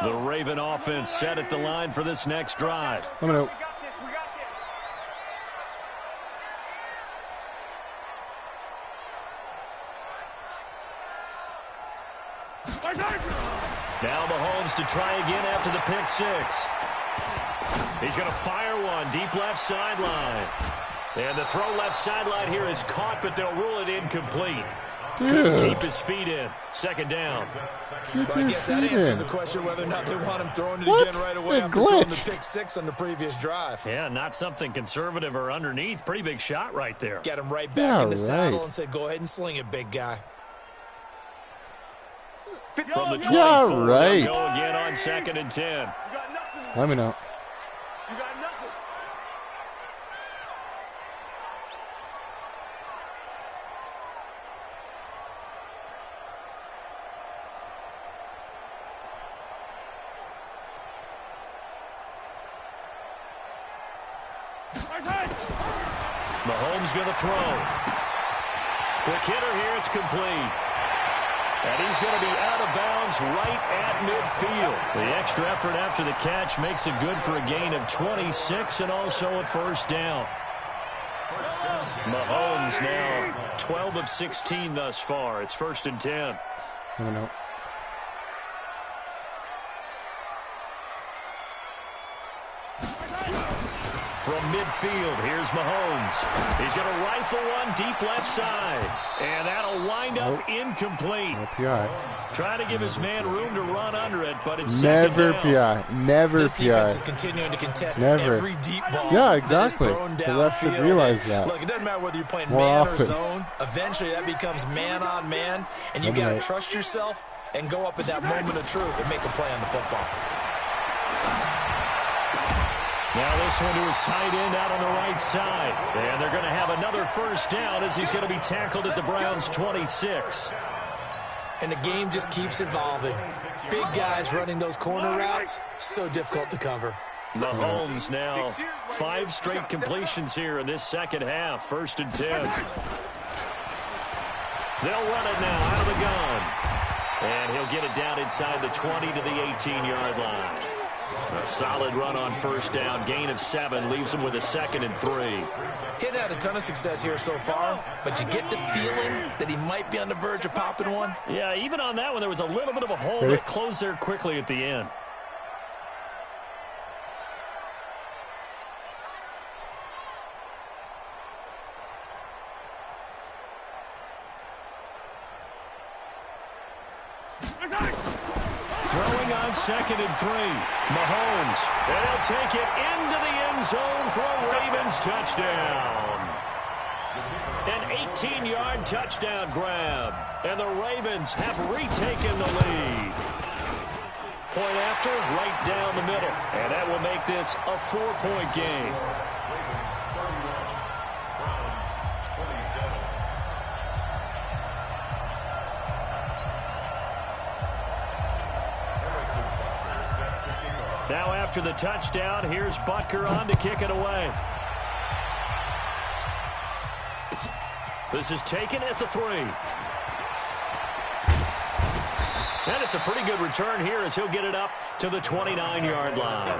B: The Raven offense set at the line for this next drive.
A: Coming out.
B: Now Mahomes to try again after the pick six. He's going to fire one deep left sideline. And the throw left sideline here is caught, but they'll rule it incomplete. Couldn't keep his feet in. Second down.
C: But I guess that answers the question whether or not they want him throwing it again right away after throwing the pick six on the previous drive.
B: Yeah, not something conservative or underneath. Pretty big shot right there.
C: Get him right back in the saddle and say, go ahead and sling it, big guy.
B: From the 24,
A: yeah, right.
B: They'll go again on 2nd and 10.
A: Let me know.
D: You got nothing.
B: Mahomes going to throw. Quick hitter here. It's complete. And he's going to be out of bounds right at midfield. The extra effort after the catch makes it good for a gain of 26 and also a first down. Mahomes now 12 of 16 thus far. It's 1st and 10.
A: Let me know.
B: From midfield, here's Mahomes. He's going to rifle one deep left side. And that'll wind up incomplete.
A: No PI.
B: Trying to give his man room to run under it, but it's
A: Never PI. Never
C: this
A: PI.
C: defense is continuing to contest
A: Never.
C: every deep ball.
A: Yeah, exactly.
C: That is thrown
A: The ref should
C: downfield.
A: realize that.
C: Look, it doesn't matter whether you're playing
A: More
C: man
A: often.
C: or zone. Eventually, that becomes man on man, and you got to trust yourself and go up at that moment of truth and make a play on the football.
B: Now this one to his tight end out on the right side. And they're going to have another first down as he's going to be tackled at the Browns' 26.
C: And the game just keeps evolving. Big guys running those corner routes, so difficult to cover.
B: Mahomes now 5 straight completions here in this second half. 1st and 10. They'll run it now out of the gun. And he'll get it down inside the 20 to the 18-yard line. A solid run on first down. Gain of 7 leaves him with a 2nd and 3.
C: He's had a ton of success here so far, but you get the feeling that he might be on the verge of popping one.
B: Yeah, even on that one, there was a little bit of a hole that closed there quickly at the end. Throwing on 2nd and 3. Mahomes. And he'll take it into the end zone for a Ravens touchdown. An 18-yard touchdown grab. And the Ravens have retaken the lead. Point after, right down the middle. And that will make this a 4-point game. Now after the touchdown, here's Butker on to kick it away. This is taken at the 3. And it's a pretty good return here as he'll get it up to the 29-yard line.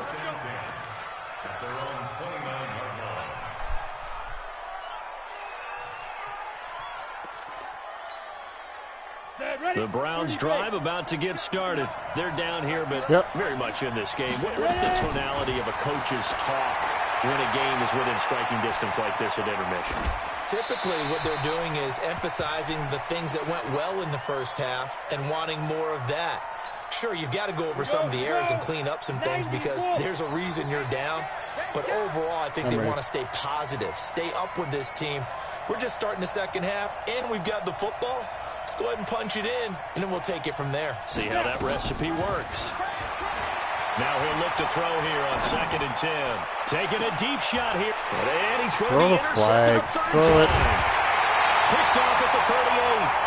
B: The Browns drive about to get started. They're down here, but very much in this game. What's the tonality of a coach's talk when a game is within striking distance like this at intermission?
C: Typically, what they're doing is emphasizing the things that went well in the first half and wanting more of that. Sure, you've got to go over some of the errors and clean up some things because there's a reason you're down. But overall, I think they want to stay positive, stay up with this team. We're just starting the second half, and we've got the football. Let's go ahead and punch it in, and then we'll take it from there.
B: See how that recipe works. Now he'll look to throw here on 2nd and 10. Taking a deep shot here. And he's going to be intercepted a third time. Picked off at the 38.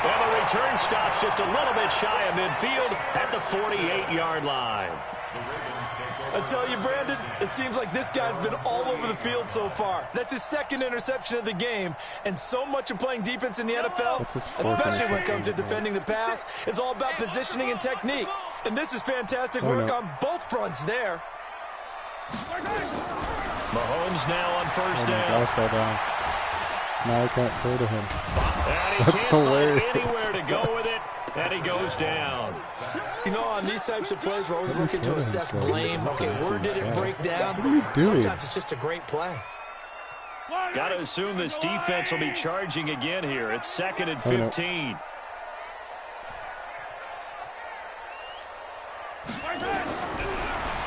B: And the return stops just a little bit shy of midfield at the 48-yard line.
C: I tell you, Brandon, it seems like this guy's been all over the field so far. That's his 2nd interception of the game. And so much of playing defense in the NFL, especially when it comes to defending the pass, is all about positioning and technique. And this is fantastic work on both fronts there.
B: Mahomes now on 1st down.
A: Now I can't throw to him.
B: And he can't find anywhere to go with it. And he goes down.
C: You know, on these types of plays, we're always looking to assess blame. Okay, where did it break down?
A: What are you doing?
C: Sometimes it's just a great play.
B: Got to assume this defense will be charging again here. It's 2nd and 15.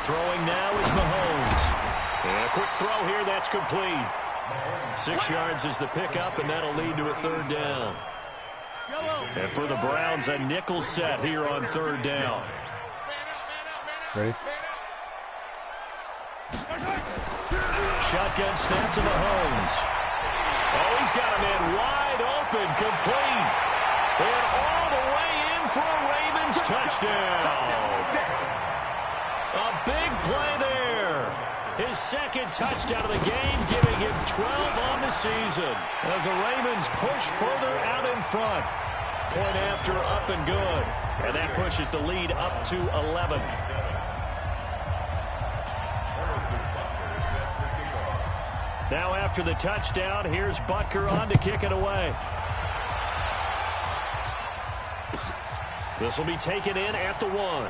B: Throwing now is Mahomes. And a quick throw here, that's complete. 6 yards is the pickup, and that'll lead to a 3rd down. And for the Browns, a nickel set here on 3rd down.
A: Ready?
B: Shotgun snap to Mahomes. Oh, he's got a man wide open, complete. And all the way in for a Ravens touchdown. A big play there. His 2nd touchdown of the game, giving him 12 on the season. As the Ravens push further out in front. Point after, up and good. And that pushes the lead up to 11. Now after the touchdown, here's Butker on to kick it away. This will be taken in at the 1.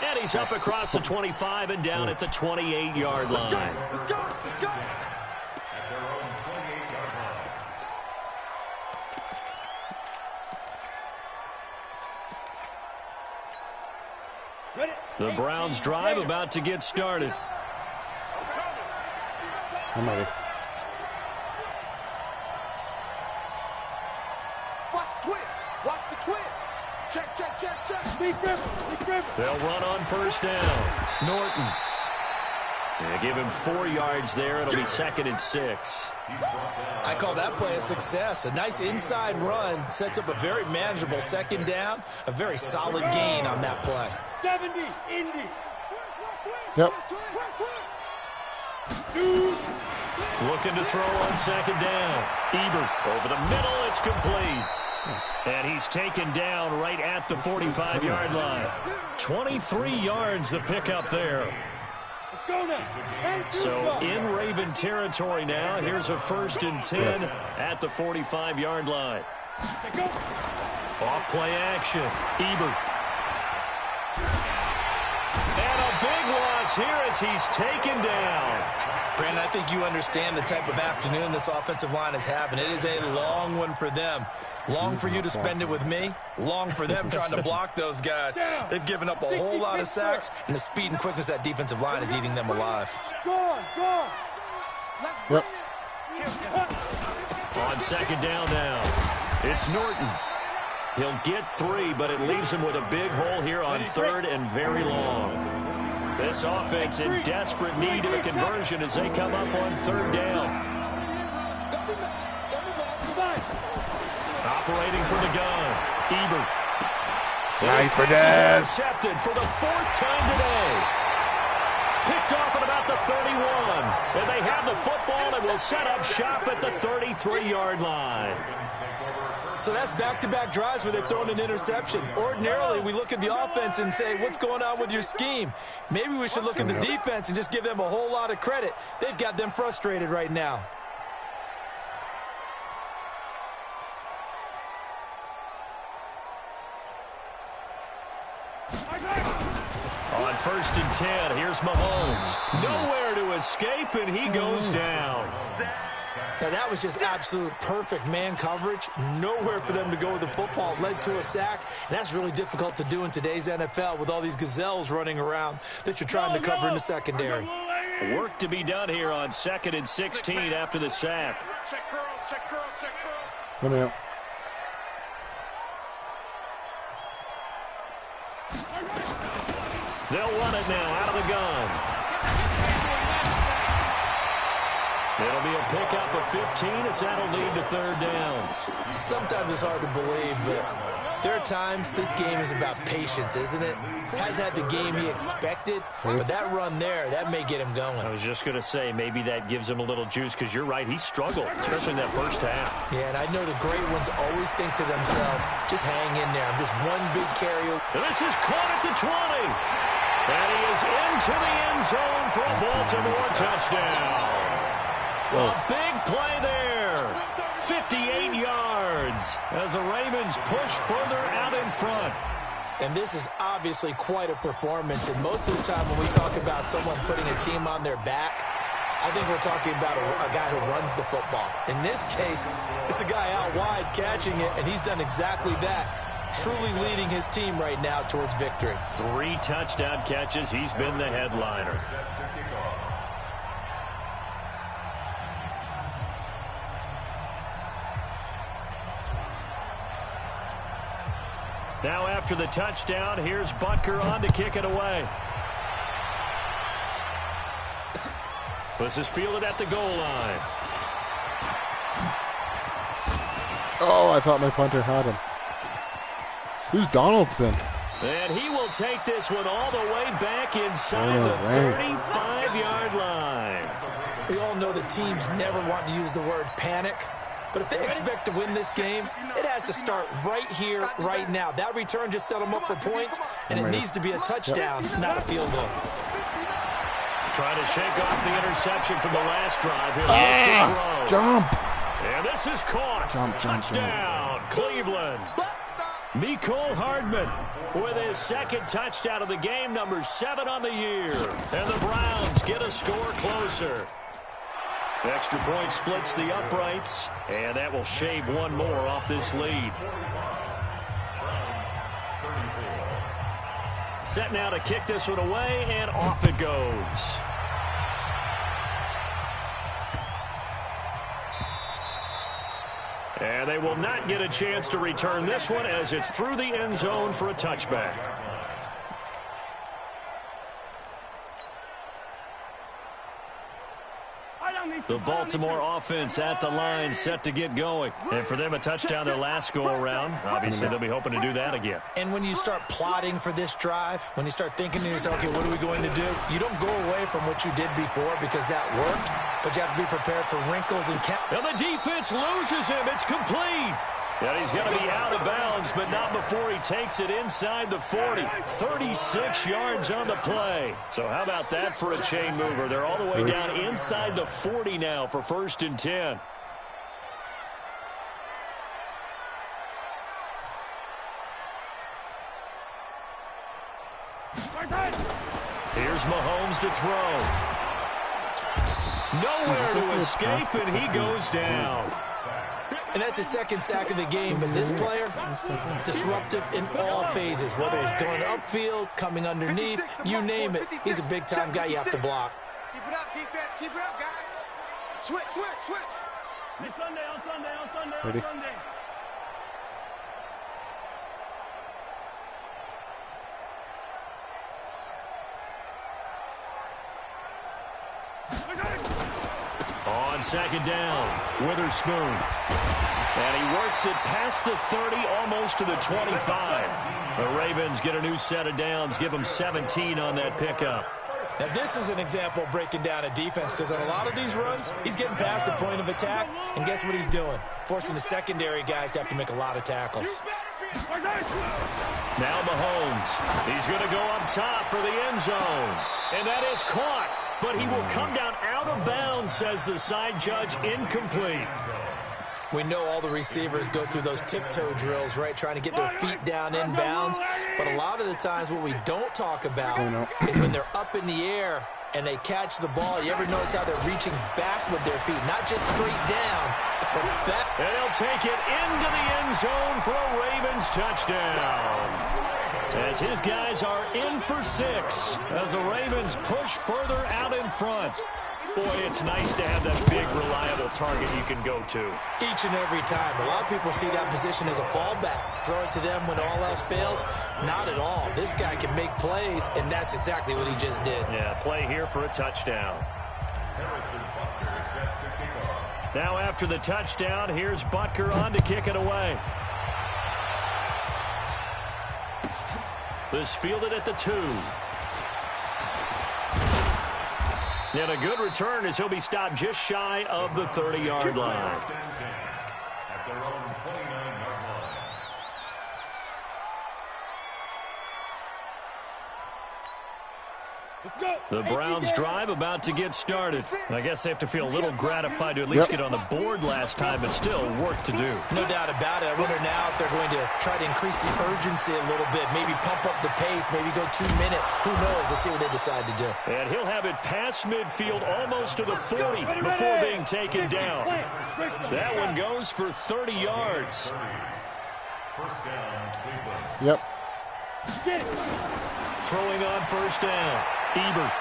B: And he's up across the 25 and down at the 28-yard line. The Browns drive about to get started.
A: I'm ready.
D: Watch the twist. Watch the twist. Check, check, check, check. Big river. Big river.
B: They'll run on 1st down. Norton. They give him 4 yards there. It'll be 2nd and 6.
C: I call that play a success. A nice inside run sets up a very manageable 2nd down. A very solid gain on that play.
D: 70, Indy.
A: Yep.
B: Looking to throw on 2nd down. Ebert over the middle. It's complete. And he's taken down right at the 45-yard line. 23 yards the pickup there. So in Raven territory now. Here's a 1st and 10 at the 45-yard line. Off play action. Ebert. And a big loss here as he's taken down.
C: Brandon, I think you understand the type of afternoon this offensive line is having. It is a long one for them. Long for you to spend it with me. Long for them trying to block those guys. They've given up a whole lot of sacks, and the speed and quickness of that defensive line is eating them alive.
A: Yep.
B: On 2nd down now, it's Norton. He'll get 3, but it leaves him with a big hole here on 3rd and very long. This offense in desperate need of a conversion as they come up on 3rd down. Operating for the gun, Ebert.
A: Nice for
B: that. Intercepted for the 4th time today. Picked off at about the 31. And they have the football and will set up shop at the 33-yard line.
C: So that's back-to-back drives where they've thrown an interception. Ordinarily, we look at the offense and say, what's going on with your scheme? Maybe we should look at the defense and just give them a whole lot of credit. They've got them frustrated right now.
B: On 1st and 10, here's Mahomes. Nowhere to escape, and he goes down.
C: Now, that was just absolute perfect man coverage. Nowhere for them to go with the football. Led to a sack, and that's really difficult to do in today's NFL with all these gazelles running around that you're trying to cover in the secondary.
B: Work to be done here on 2nd and 16 after the sack.
D: Check curls, check curls, check curls.
A: Let me out.
B: They'll run it now out of the gun. It'll be a pickup of 15 as that'll lead to 3rd down.
C: Sometimes it's hard to believe, but there are times this game is about patience, isn't it? Has had the game he expected, but that run there, that may get him going.
B: I was just going to say, maybe that gives him a little juice, because you're right, he struggled, especially in that first half.
C: Yeah, and I know the great ones always think to themselves, just hang in there. I'm just one big carry.
B: And this is caught at the 20. And he is into the end zone for a Baltimore touchdown. A big play there. 58 yards as the Ravens push further out in front.
C: And this is obviously quite a performance. And most of the time when we talk about someone putting a team on their back, I think we're talking about a guy who runs the football. In this case, it's a guy out wide catching it, and he's done exactly that. Truly leading his team right now towards victory.
B: 3 touchdown catches. He's been the headliner. Now after the touchdown, here's Butker on to kick it away. This is fielded at the goal line.
A: Oh, I thought my punter had him. Who's Donaldson?
B: And he will take this one all the way back inside the 35-yard line.
C: We all know the teams never want to use the word panic. But if they expect to win this game, it has to start right here, right now. That return just set them up for points, and it needs to be a touchdown, not a field goal.
B: Trying to shake off the interception from the last drive. He'll look to throw.
A: Jump!
B: And this is caught. Touchdown, Cleveland. Mecole Hardman with his 2nd touchdown of the game, number 7 on the year. And the Browns get a score closer. Extra point splits the uprights, and that will shave one more off this lead. Set now to kick this one away, and off it goes. And they will not get a chance to return this one as it's through the end zone for a touchback. The Baltimore offense at the line, set to get going. And for them, a touchdown their last go-around. Obviously, they'll be hoping to do that again.
C: And when you start plotting for this drive, when you start thinking to yourself, okay, what are we going to do? You don't go away from what you did before because that worked, but you have to be prepared for wrinkles and...
B: And the defense loses him. It's complete. And he's going to be out of bounds, but not before he takes it inside the 40. 36 yards on the play. So how about that for a chain mover? They're all the way down inside the 40 now for 1st and 10. Here's Mahomes to throw. Nowhere to escape, and he goes down.
C: And that's his 2nd sack of the game, but this player, disruptive in all phases, whether he's going upfield, coming underneath, you name it. He's a big-time guy you have to block.
D: Keep it up, defense. Keep it up, guys. Switch, switch, switch.
E: On Sunday, on Sunday, on Sunday,
A: Ready?
E: on Sunday.
B: On 2nd down, Witherspoon. And he works it past the 30, almost to the 25. The Ravens get a new set of downs, give them 17 on that pickup.
C: Now, this is an example of breaking down a defense because on a lot of these runs, he's getting past the point of attack, and guess what he's doing? Forcing the secondary guys to have to make a lot of tackles.
B: Now Mahomes. He's going to go up top for the end zone. And that is caught. But he will come down out of bounds, says the side judge, incomplete.
C: We know all the receivers go through those tiptoe drills, right, trying to get their feet down in bounds. But a lot of the times what we don't talk about is when they're up in the air and they catch the ball, you ever notice how they're reaching back with their feet, not just straight down, but back.
B: And he'll take it into the end zone for a Ravens touchdown. As his guys are in for 6, as the Ravens push further out in front. Boy, it's nice to have that big, reliable target you can go to.
C: Each and every time. A lot of people see that position as a fallback. Throw it to them when all else fails. Not at all. This guy can make plays, and that's exactly what he just did.
B: Yeah, play here for a touchdown. Now after the touchdown, here's Butker on to kick it away. This fielded at the 2. And a good return as he'll be stopped just shy of the 30-yard line. The Browns drive about to get started. I guess they have to feel a little gratified to at least get on the board last time, but still work to do.
C: No doubt about it. I wonder now if they're going to try to increase the urgency a little bit, maybe pump up the pace, maybe go 2-minute. Who knows? Let's see what they decide to do.
B: And he'll have it past midfield almost to the 40 before being taken down. That one goes for 30 yards.
A: Yep.
B: Throwing on first down. Ebert.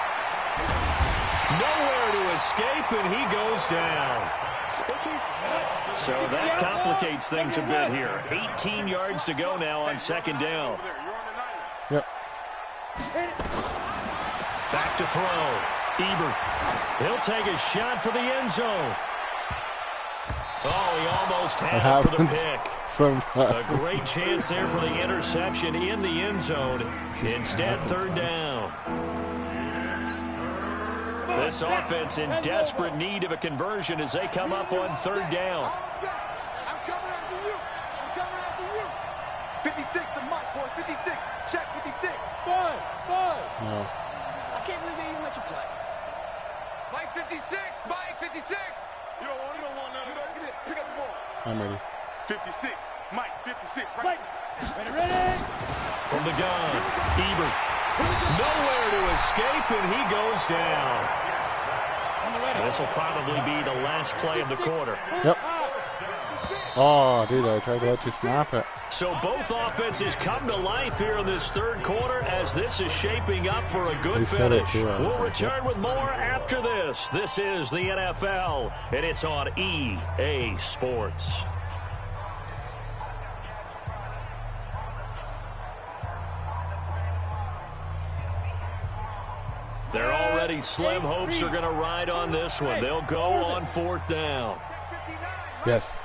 B: Nowhere to escape, and he goes down. So that complicates things a bit here. 18 yards to go now on second down.
A: Yep.
B: Back to throw. Ebert. He'll take a shot for the end zone. Oh, he almost had it for the pick. A great chance there for the interception in the end zone. Instead, third down. This offense in desperate need of a conversion as they come up on third down.
D: I'm coming after you. I'm coming after you. 56, the mic, boys. 56. Check 56. Five.
A: No.
D: I can't believe they even let you play. Mike 56. Mike 56. You don't want it. You don't want none. Get it. Pick up the ball.
A: I'm ready.
D: 56. Mike 56. Right.
B: Ready. From the gun, Ebert. Nowhere to escape, and he goes down. This will probably be the last play of the quarter.
A: Yep. Oh, dude, I tried to let you snap it.
B: So both offenses come to life here in this third quarter as this is shaping up for a good finish. We'll return with more after this. This is the NFL, and it's on EA Sports. They're already slim hopes are going to ride on this one. They'll go on fourth down.
A: Yes.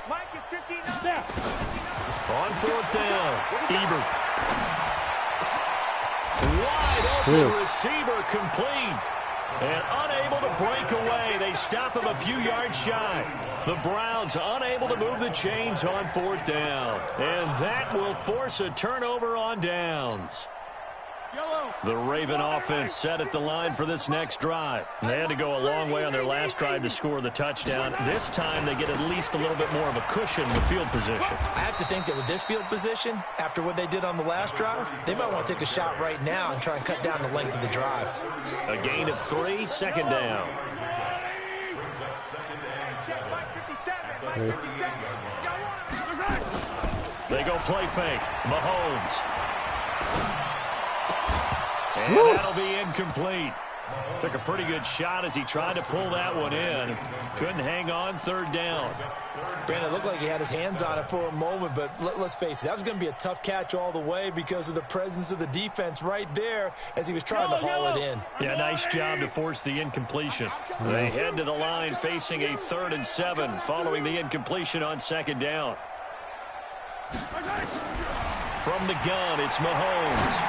B: On fourth down, Ebert. Wide open receiver complete. And unable to break away. They stop him a few yards shy. The Browns unable to move the chains on fourth down. And that will force a turnover on downs. The Raven offense set at the line for this next drive. They had to go a long way on their last drive to score the touchdown. This time they get at least a little bit more of a cushion with field position.
C: I have to think that with this field position, after what they did on the last drive, they might want to take a shot right now and try and cut down the length of the drive.
B: A gain of 3, second down. They go play fake. Mahomes. And that'll be incomplete. Took a pretty good shot as he tried to pull that one in. Couldn't hang on third down.
C: Brandon, it looked like he had his hands on it for a moment, but let's face it, that was going to be a tough catch all the way because of the presence of the defense right there as he was trying to haul it in.
B: Yeah, nice job to force the incompletion. They head to the line facing a 3rd and 7 following the incompletion on second down. From the gun, it's Mahomes.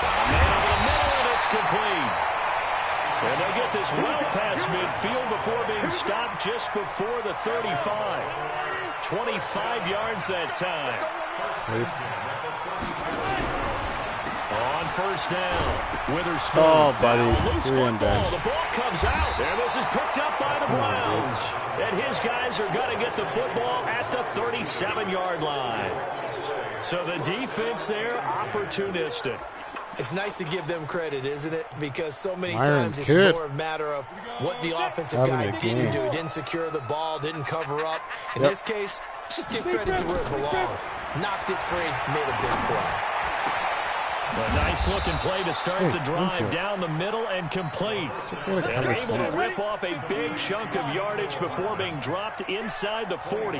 B: Man over the middle, and it's complete. And they'll get this well past midfield before being stopped just before the 35. 25 yards that time. On first down, Witherspoon.
A: Oh, buddy.
B: Loose football. The ball comes out. And this is picked up by the Browns. And his guys are going to get the football at the 37-yard line. So the defense there, opportunistic.
C: It's nice to give them credit, isn't it? Because so many
A: Myron
C: times it's
A: Kidd.
C: more a matter of what the offensive
A: Having
C: guy
A: a
C: didn't
A: game.
C: do. He didn't secure the ball, didn't cover up. In this case, let's just give credit to where it belongs. Knocked it free, made a big play.
B: A nice-looking play to start the drive down the middle and complete. They're able to rip off a big chunk of yardage before being dropped inside the 40.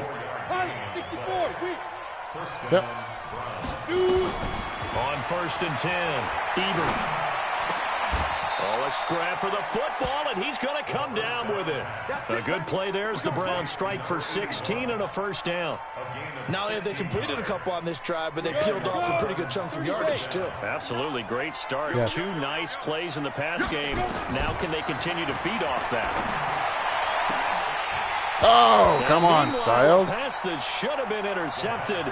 A: Yep.
B: On 1st and 10, Ebert. Oh, a scrap for the football, and he's going to come down with it. A good play there as the Browns strike for 16 and a first down.
C: Not only have they completed a couple on this drive, but they peeled off some pretty good chunks of yardage, too.
B: Absolutely great start.
A: Yes.
B: 2 nice plays in the pass game. Now can they continue to feed off that?
A: Oh, come on,
B: Meanwhile,
A: Styles.
B: a pass that should have been intercepted,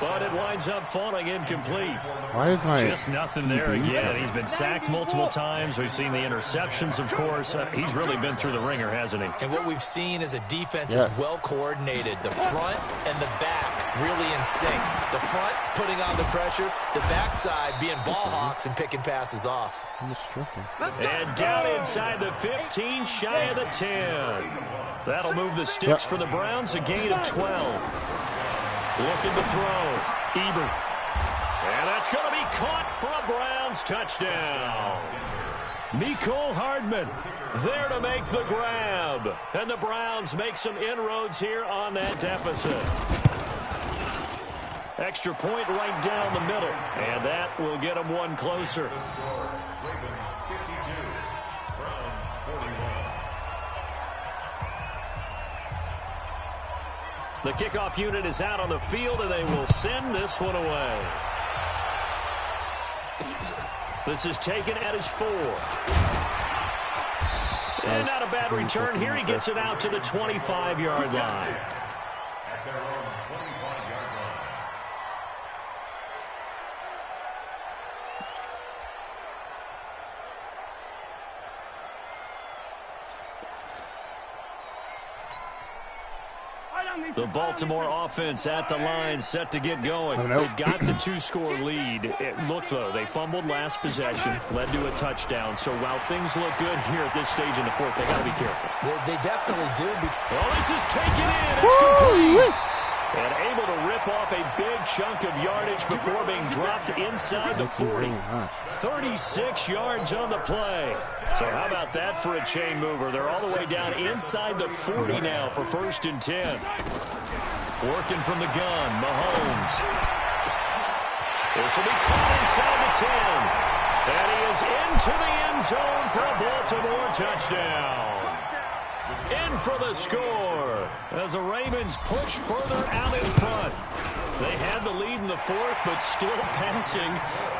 B: but it winds up falling incomplete.
A: Why is my...
B: Just nothing there again. He's been sacked multiple times. We've seen the interceptions, of course. He's really been through the ringer, hasn't he?
C: And what we've seen is a defense
A: Yes.
C: is well coordinated. The front and the back really in sync. The front putting on the pressure, the backside being ball hawks and picking passes off.
A: I'm just tripping.
B: And down inside the 15, shy of the 10. That'll move the sticks for the Browns, a gain of 12. Looking to throw, Ebert. And that's going to be caught for a Browns touchdown. Mecole Hardman there to make the grab. And the Browns make some inroads here on that deficit. Extra point right down the middle. And that will get them one closer. The kickoff unit is out on the field, and they will send this one away. This is taken at his 4. And not a bad return here. He gets it out to the 25-yard line. The Baltimore offense at the line, set to get going. They've got the 2-score lead. It looked, though, they fumbled last possession, led to a touchdown. So while things look good here at this stage in the 4th, they got to be careful.
C: They definitely do.
B: Oh, this is taken in. It's complete. And able to rip off a big chunk of yardage before being dropped inside the 40. 36 yards on the play. So how about that for a chain mover? They're all the way down inside the 40 now for 1st and 10. Working from the gun, Mahomes. This will be caught inside the 10. And he is into the end zone for a Baltimore touchdown. In for the score as the Ravens push further out in front. They had the lead in the 4th, but still passing.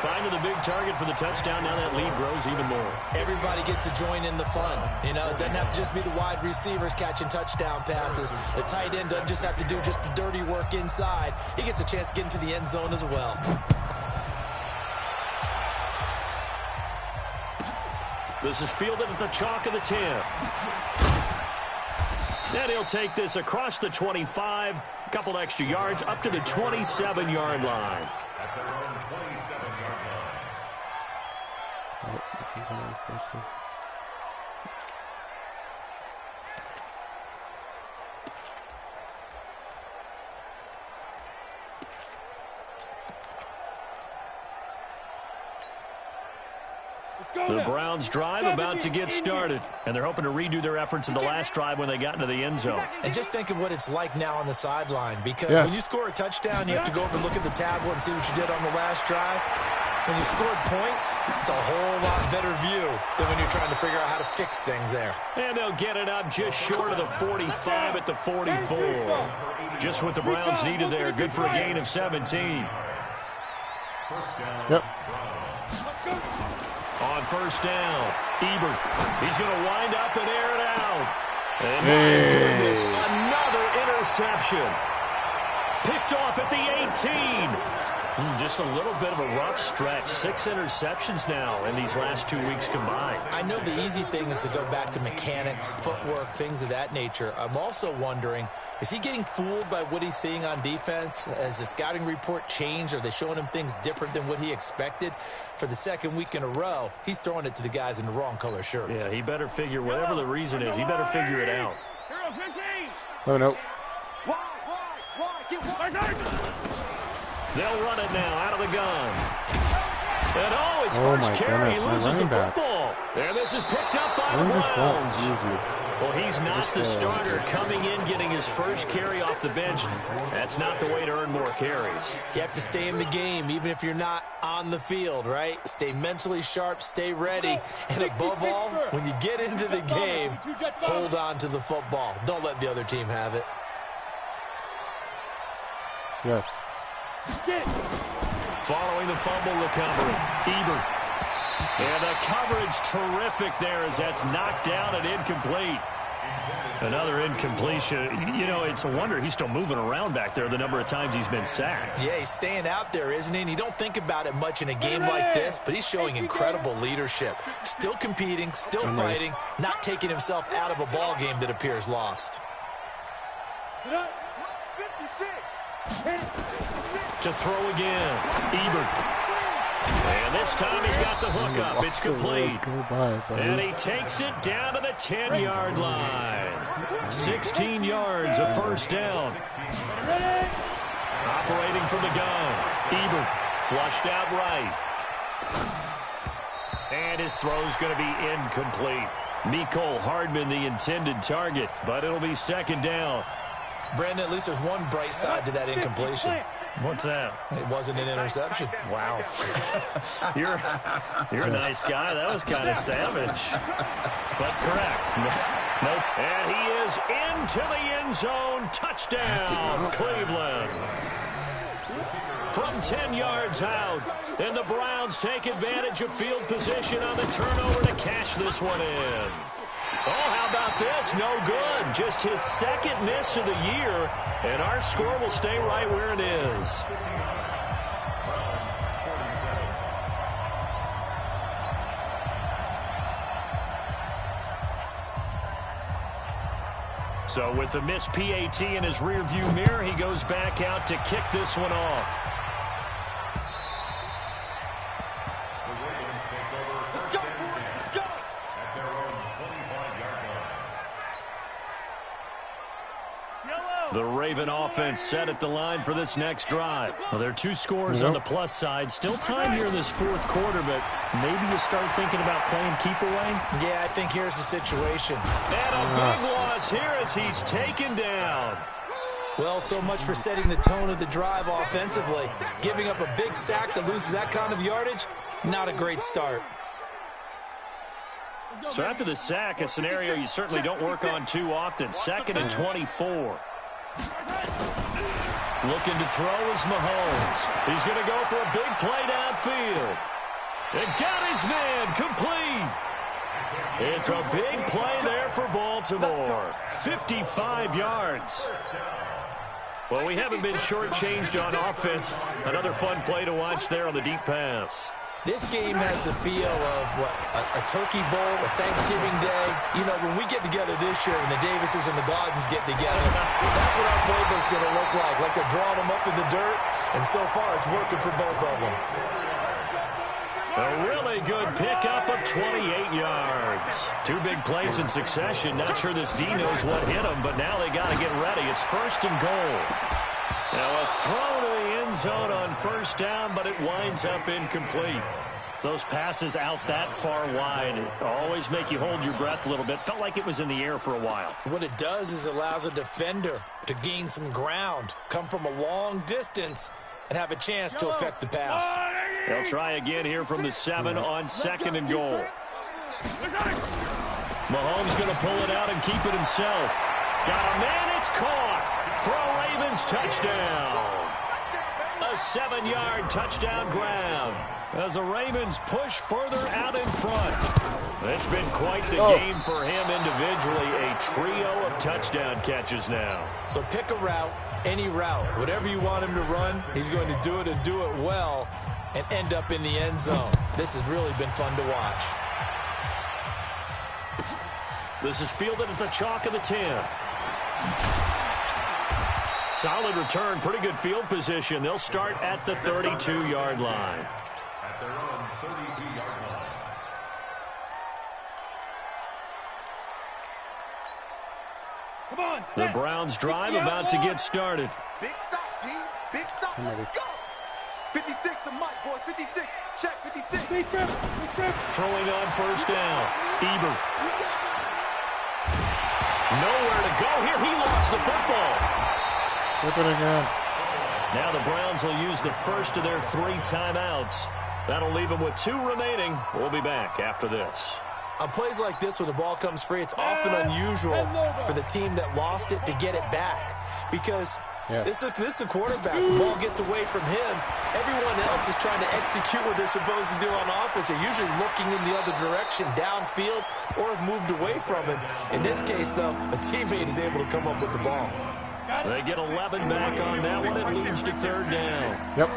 B: Finding the big target for the touchdown. Now that lead grows even more.
C: Everybody gets to join in the fun. You know, it doesn't have to just be the wide receivers catching touchdown passes. The tight end doesn't just have to do just the dirty work inside. He gets a chance to get into the end zone as well.
B: This is fielded at the chalk of the 10. And he'll take this across the 25, a couple extra yards, up to the 27-yard line. The Browns drive about to get started, and they're hoping to redo their efforts in the last drive when they got into the end zone.
C: And just think of what it's like now on the sideline, because when you score a touchdown, you have to go over and look at the tablet and see what you did on the last drive. When you scored points, it's a whole lot better view than when you're trying to figure out how to fix things there.
B: And they'll get it up just short of the 45 at the 44. Just what the Browns needed there. Good for a gain of 17.
A: Yep.
B: On 1st down, Ebert. He's going to wind up and air it out. And my goodness, another interception. Picked off at the 18. Just a little bit of a rough stretch. 6 interceptions now in these last 2 weeks combined.
C: I know the easy thing is to go back to mechanics, footwork, things of that nature. I'm also wondering, is he getting fooled by what he's seeing on defense? Has the scouting report changed? Are they showing him things different than what he expected? For the second week in a row, he's throwing it to the guys in the wrong color shirts.
B: Yeah, he better figure, whatever the reason is, he better figure it out.
A: Oh, no.
B: They'll run it now out of the gun. And his first carry, he loses the football. And this is picked up by the Browns. Well, he's not the starter coming in, getting his first carry off the bench. That's not the way to earn more carries.
C: You have to stay in the game, even if you're not on the field, right? Stay mentally sharp, stay ready. And above all, when you get into the game, hold on to the football. Don't let the other team have it.
A: Yes.
B: Following the fumble recovery, Ebert. And the coverage terrific there as that's knocked down and incomplete. Another incompletion. You know, it's a wonder he's still moving around back there the number of times he's been sacked.
C: Yeah, he's staying out there, isn't he? And you don't think about it much in a game like this, but he's showing incredible leadership. Still competing, still fighting, not taking himself out of a ball game that appears lost.
B: To throw again, Ebert. And this time he's got the hook up. It's complete. And he takes it down to the 10-yard line. 16 yards, a first down. Operating from the gun. Ebert flushed out right. And his throw's going to be incomplete. Mecole Hardman, the intended target, but it'll be second down.
C: Brandon, at least there's one bright side to that incompletion.
B: What's that?
C: It wasn't an interception.
B: Wow. You're a nice guy. That was kind of savage. But correct. Nope. And he is into the end zone. Touchdown, Cleveland. From 10 yards out. And the Browns take advantage of field position on the turnover to cash this one in. Oh, how about this? No good. Just his second miss of the year, and our score will stay right where it is. So with the missed PAT in his rearview mirror, he goes back out to kick this one off. The Raven offense set at the line for this next drive. Well, there are 2 scores on the plus side. Still time here in this fourth quarter, but maybe you start thinking about playing keep away?
C: Yeah, I think here's the situation.
B: And a big loss here as he's taken down.
C: Well, so much for setting the tone of the drive offensively. Giving up a big sack that loses that kind of yardage, not a great start.
B: So after the sack, a scenario you certainly don't work on too often. 2nd and 24. Looking to throw is Mahomes. He's going to go for a big play downfield. And got his man complete. It's a big play there for Baltimore. 55 yards. Well, we haven't been shortchanged on offense. Another fun play to watch there on the deep pass.
C: This game has the feel of, a turkey bowl, a Thanksgiving day. You know, when we get together this year and the Davises and the Gardens get together, that's what our playbook's going to look like they're drawing them up in the dirt, and so far it's working for both of them.
B: A really good pickup of 28 yards. 2 big plays in succession. Not sure this D knows what hit him, but now they got to get ready. It's 1st and goal. Now a throw to the end zone on first down, but it winds up incomplete. Those passes out that far wide always make you hold your breath a little bit. Felt like it was in the air for a while.
C: What it does is allows a defender to gain some ground, come from a long distance, and have a chance to affect the pass.
B: They'll try again here from the 7 on 2nd and goal. Mahomes going to pull it out and keep it himself. Got a man, it's caught for a Ravens touchdown. A 7-yard touchdown grab as the Ravens push further out in front. It's been quite the game for him individually. A trio of touchdown catches now.
C: So pick a route, any route. Whatever you want him to run, he's going to do it and do it well and end up in the end zone. This has really been fun to watch.
B: This is fielded at the chalk of the 10. Solid return, pretty good field position. They'll start at the 32-yard line.
E: At their own 32-yard line.
D: Come on,
B: The Browns drive about to get started.
D: big stop, D. Big stop. Let's go. 56 to Mike, boys. 56. Check 56.
B: Throwing on first down. Eber. Nowhere to go here. He lost the football.
A: Flip it again.
B: Now the Browns will use the first of their 3 timeouts. That'll leave them with 2 remaining. We'll be back after this.
C: On plays like this, when the ball comes free, it's often unusual for the team that lost it to get it back. Because this is the quarterback. The ball gets away from him. Everyone else is trying to execute what they're supposed to do on offense. They're usually looking in the other direction, downfield, or have moved away from him. In this case, though, a teammate is able to come up with the ball.
B: They get 11 back on that one. It leads to 3rd down.
A: Yep.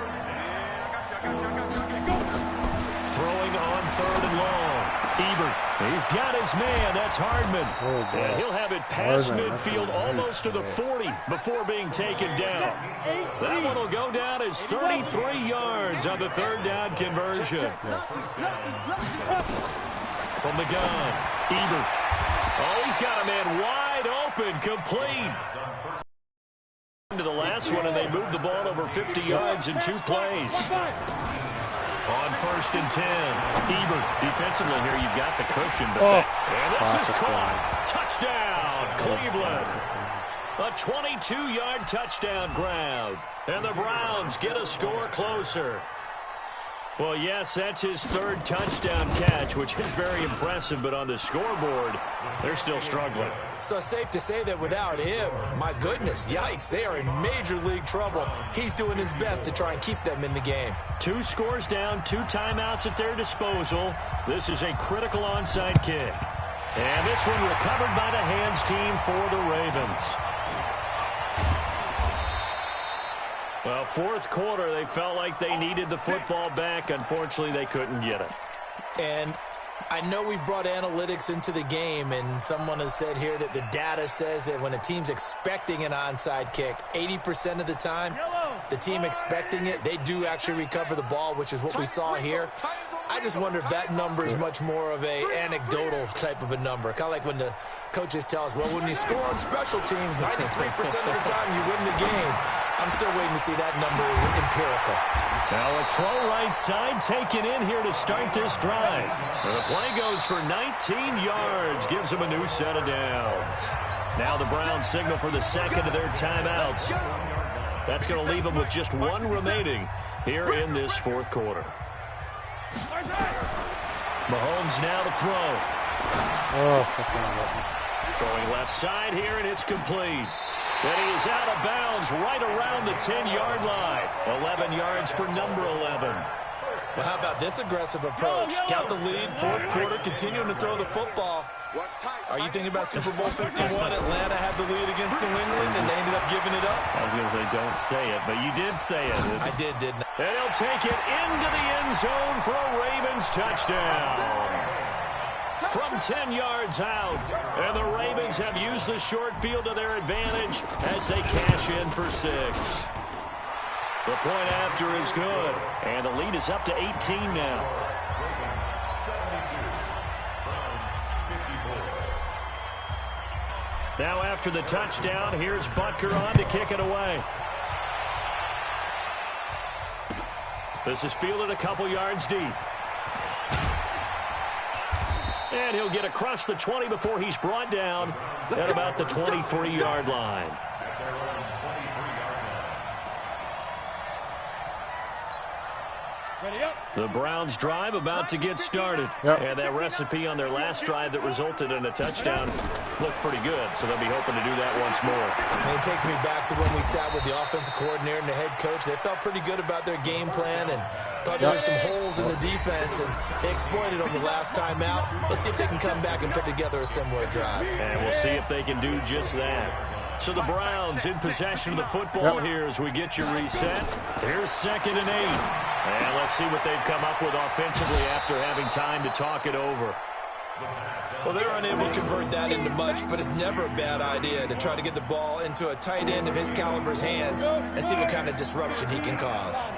B: Throwing on 3rd and long. Ebert. He's got his man. That's Hardman. And he'll have it past midfield almost to the 40 before being taken down. That one will go down as 33 yards on the 3rd down conversion. From the gun, Ebert. Oh, he's got a man wide open, complete. To the last one, and they moved the ball over 50 yards in 2 plays. On 1st and 10, Ebert. Defensively here, you've got the cushion, but and this is caught. Touchdown, Cleveland. A 22-yard touchdown grab, and the Browns get a score closer. Well, yes, that's his 3rd touchdown catch, which is very impressive, but on the scoreboard, they're still struggling.
C: So safe to say that without him, my goodness, yikes, they are in major league trouble. He's doing his best to try and keep them in the game.
B: 2 scores down, 2 timeouts at their disposal. This is a critical onside kick. And this one recovered by the hands team for the Ravens. Well, 4th quarter, they felt like they needed the football back. Unfortunately, they couldn't get it.
C: And I know we've brought analytics into the game, and someone has said here that the data says that when a team's expecting an onside kick, 80% of the time, the team expecting it, they do actually recover the ball, which is what we saw here. I just wonder if that number is much more of a anecdotal type of a number. Kind of like when the coaches tell us, well, when you score on special teams, 93% of the time you win the game. I'm still waiting to see that number is empirical.
B: Now a throw right side taken in here to start this drive. And the play goes for 19 yards, gives them a new set of downs. Now the Browns signal for the 2nd of their timeouts. That's going to leave them with just 1 remaining here in this 4th quarter. Mahomes now to throw. Throwing left side here, and it's complete. And he is out of bounds right around the 10-yard line. 11 yards for number 11.
C: Well, how about this aggressive approach? Got the lead, 4th quarter, continuing to throw the football. Are you thinking about Super Bowl 51? Atlanta had the lead against New England, and they ended up giving it up?
B: I was going to say, don't say it, but you did say it.
C: I did, didn't I?
B: And he'll take it into the end zone for a Ravens touchdown. From 10 yards out, and the Ravens have used the short field to their advantage as they cash in for 6. The point after is good, and the lead is up to 18 now. Now after the touchdown, here's Butker on to kick it away. This is fielded a couple yards deep. And he'll get across the 20 before he's brought down at about the 23-yard line.
D: Ready up.
B: The Browns drive about to get started.
A: Yep.
B: And that recipe on their last drive that resulted in a touchdown looked pretty good, so they'll be hoping to do that once more.
C: And it takes me back to when we sat with the offensive coordinator and the head coach. They felt pretty good about their game plan and thought there were some holes in the defense, and they exploited them the last time out. Let's see if they can come back and put together a similar drive.
B: And we'll see if they can do just that. So the Browns in possession of the football here as we get you reset. Here's 2nd and 8. And let's see what they've come up with offensively after having time to talk it over.
C: Well, they're unable to convert that into much, but it's never a bad idea to try to get the ball into a tight end of his caliber's hands and see what kind of disruption he can cause.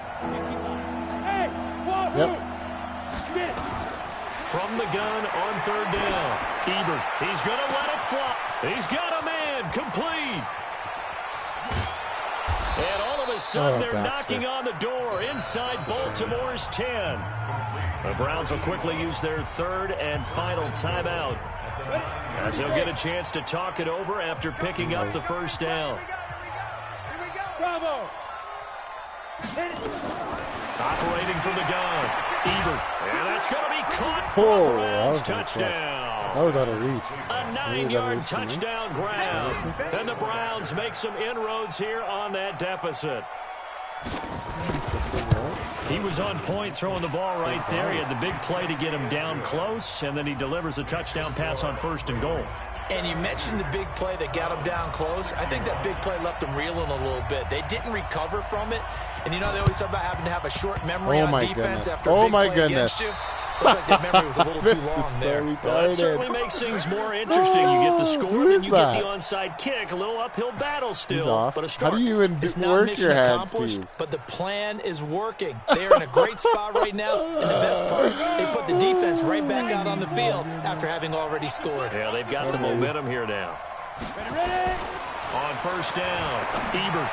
A: Yep.
B: From the gun on 3rd down. Ebert, he's going to let it fly. He's got a man complete. And all of a sudden, they're knocking on the door inside Baltimore's 10. The Browns will quickly use their 3rd and final timeout, as they'll get a chance to talk it over after picking up the 1st down. Operating from the gun, Ebert, and that's going to be caught for the Browns touchdown.
A: That was out of reach.
B: A 9-yard touchdown grab. And the Browns make some inroads here on that deficit. He was on point throwing the ball right there. He had the big play to get him down close, and then he delivers a touchdown pass on 1st and goal.
C: And you mentioned the big play that got him down close. I think that big play left him reeling a little bit. They didn't recover from it. And, you know, they always talk about having to have a short memory on defense after a big play against you. Looks like that memory was a little too long there.
B: Well, it certainly makes things more interesting. You get the score, then you get the onside kick. A little uphill battle still, but a start.
A: How do you even work your hands, Steve?
C: But the plan is working. They are in a great spot right now, and the best part, they put the defense right back out on the field after having already scored.
B: Yeah, they've got the momentum here now. On 1st down, Ebert.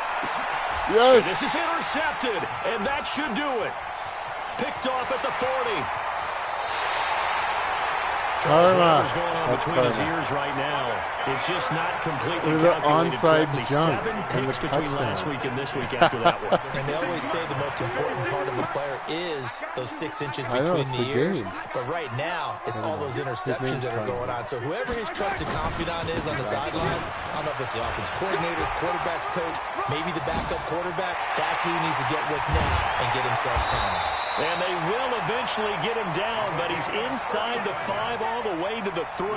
A: Yes.
B: And this is intercepted, and that should do it. Picked off at the 40. Charles Rivers going on between his ears right now. It's just not completely calculated correctly. 7 picks between last week and this week after that one.
C: And they always say the most important part of a player is those 6 inches between the ears. But right now, it's all those interceptions that are going on. So whoever his trusted confidant is on the sidelines, I don't know if it's the offense coordinator, quarterback's coach, maybe the backup quarterback, that's who he needs to get with now and get himself calm.
B: And they will eventually get him down, but he's inside the 5 all the way to the 3.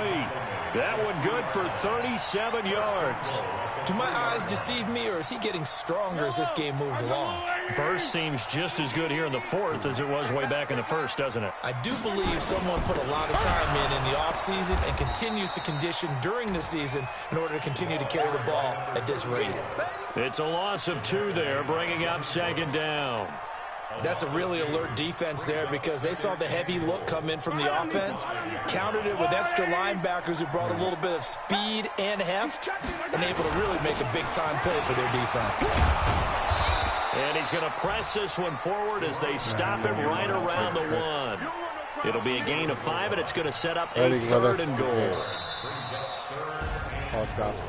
B: That one good for 37 yards.
C: Do my eyes deceive me, or is he getting stronger as this game moves along?
B: Burst seems just as good here in the 4th as it was way back in the 1st, doesn't it?
C: I do believe someone put a lot of time in the offseason and continues to condition during the season in order to continue to carry the ball at this rate.
B: It's a loss of 2 there, bringing up 2nd down.
C: That's a really alert defense there because they saw the heavy look come in from the offense, countered it with extra linebackers who brought a little bit of speed and heft, and able to really make a big-time play for their defense.
B: And he's going to press this one forward as they stop him right around the 1. It'll be a gain of 5, and it's going to set up a 3rd and goal.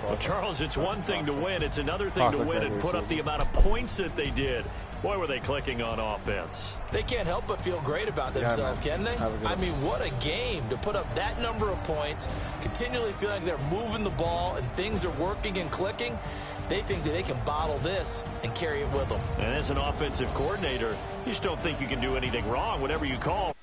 B: Well, Charles, it's one thing to win. It's another thing to win and put up the amount of points that they did. Boy, were they clicking on offense.
C: They can't help but feel great about themselves, can they? I mean, what a game to put up that number of points, continually feel like they're moving the ball and things are working and clicking. They think that they can bottle this and carry it with them.
B: And as an offensive coordinator, you just don't think you can do anything wrong, whatever you call.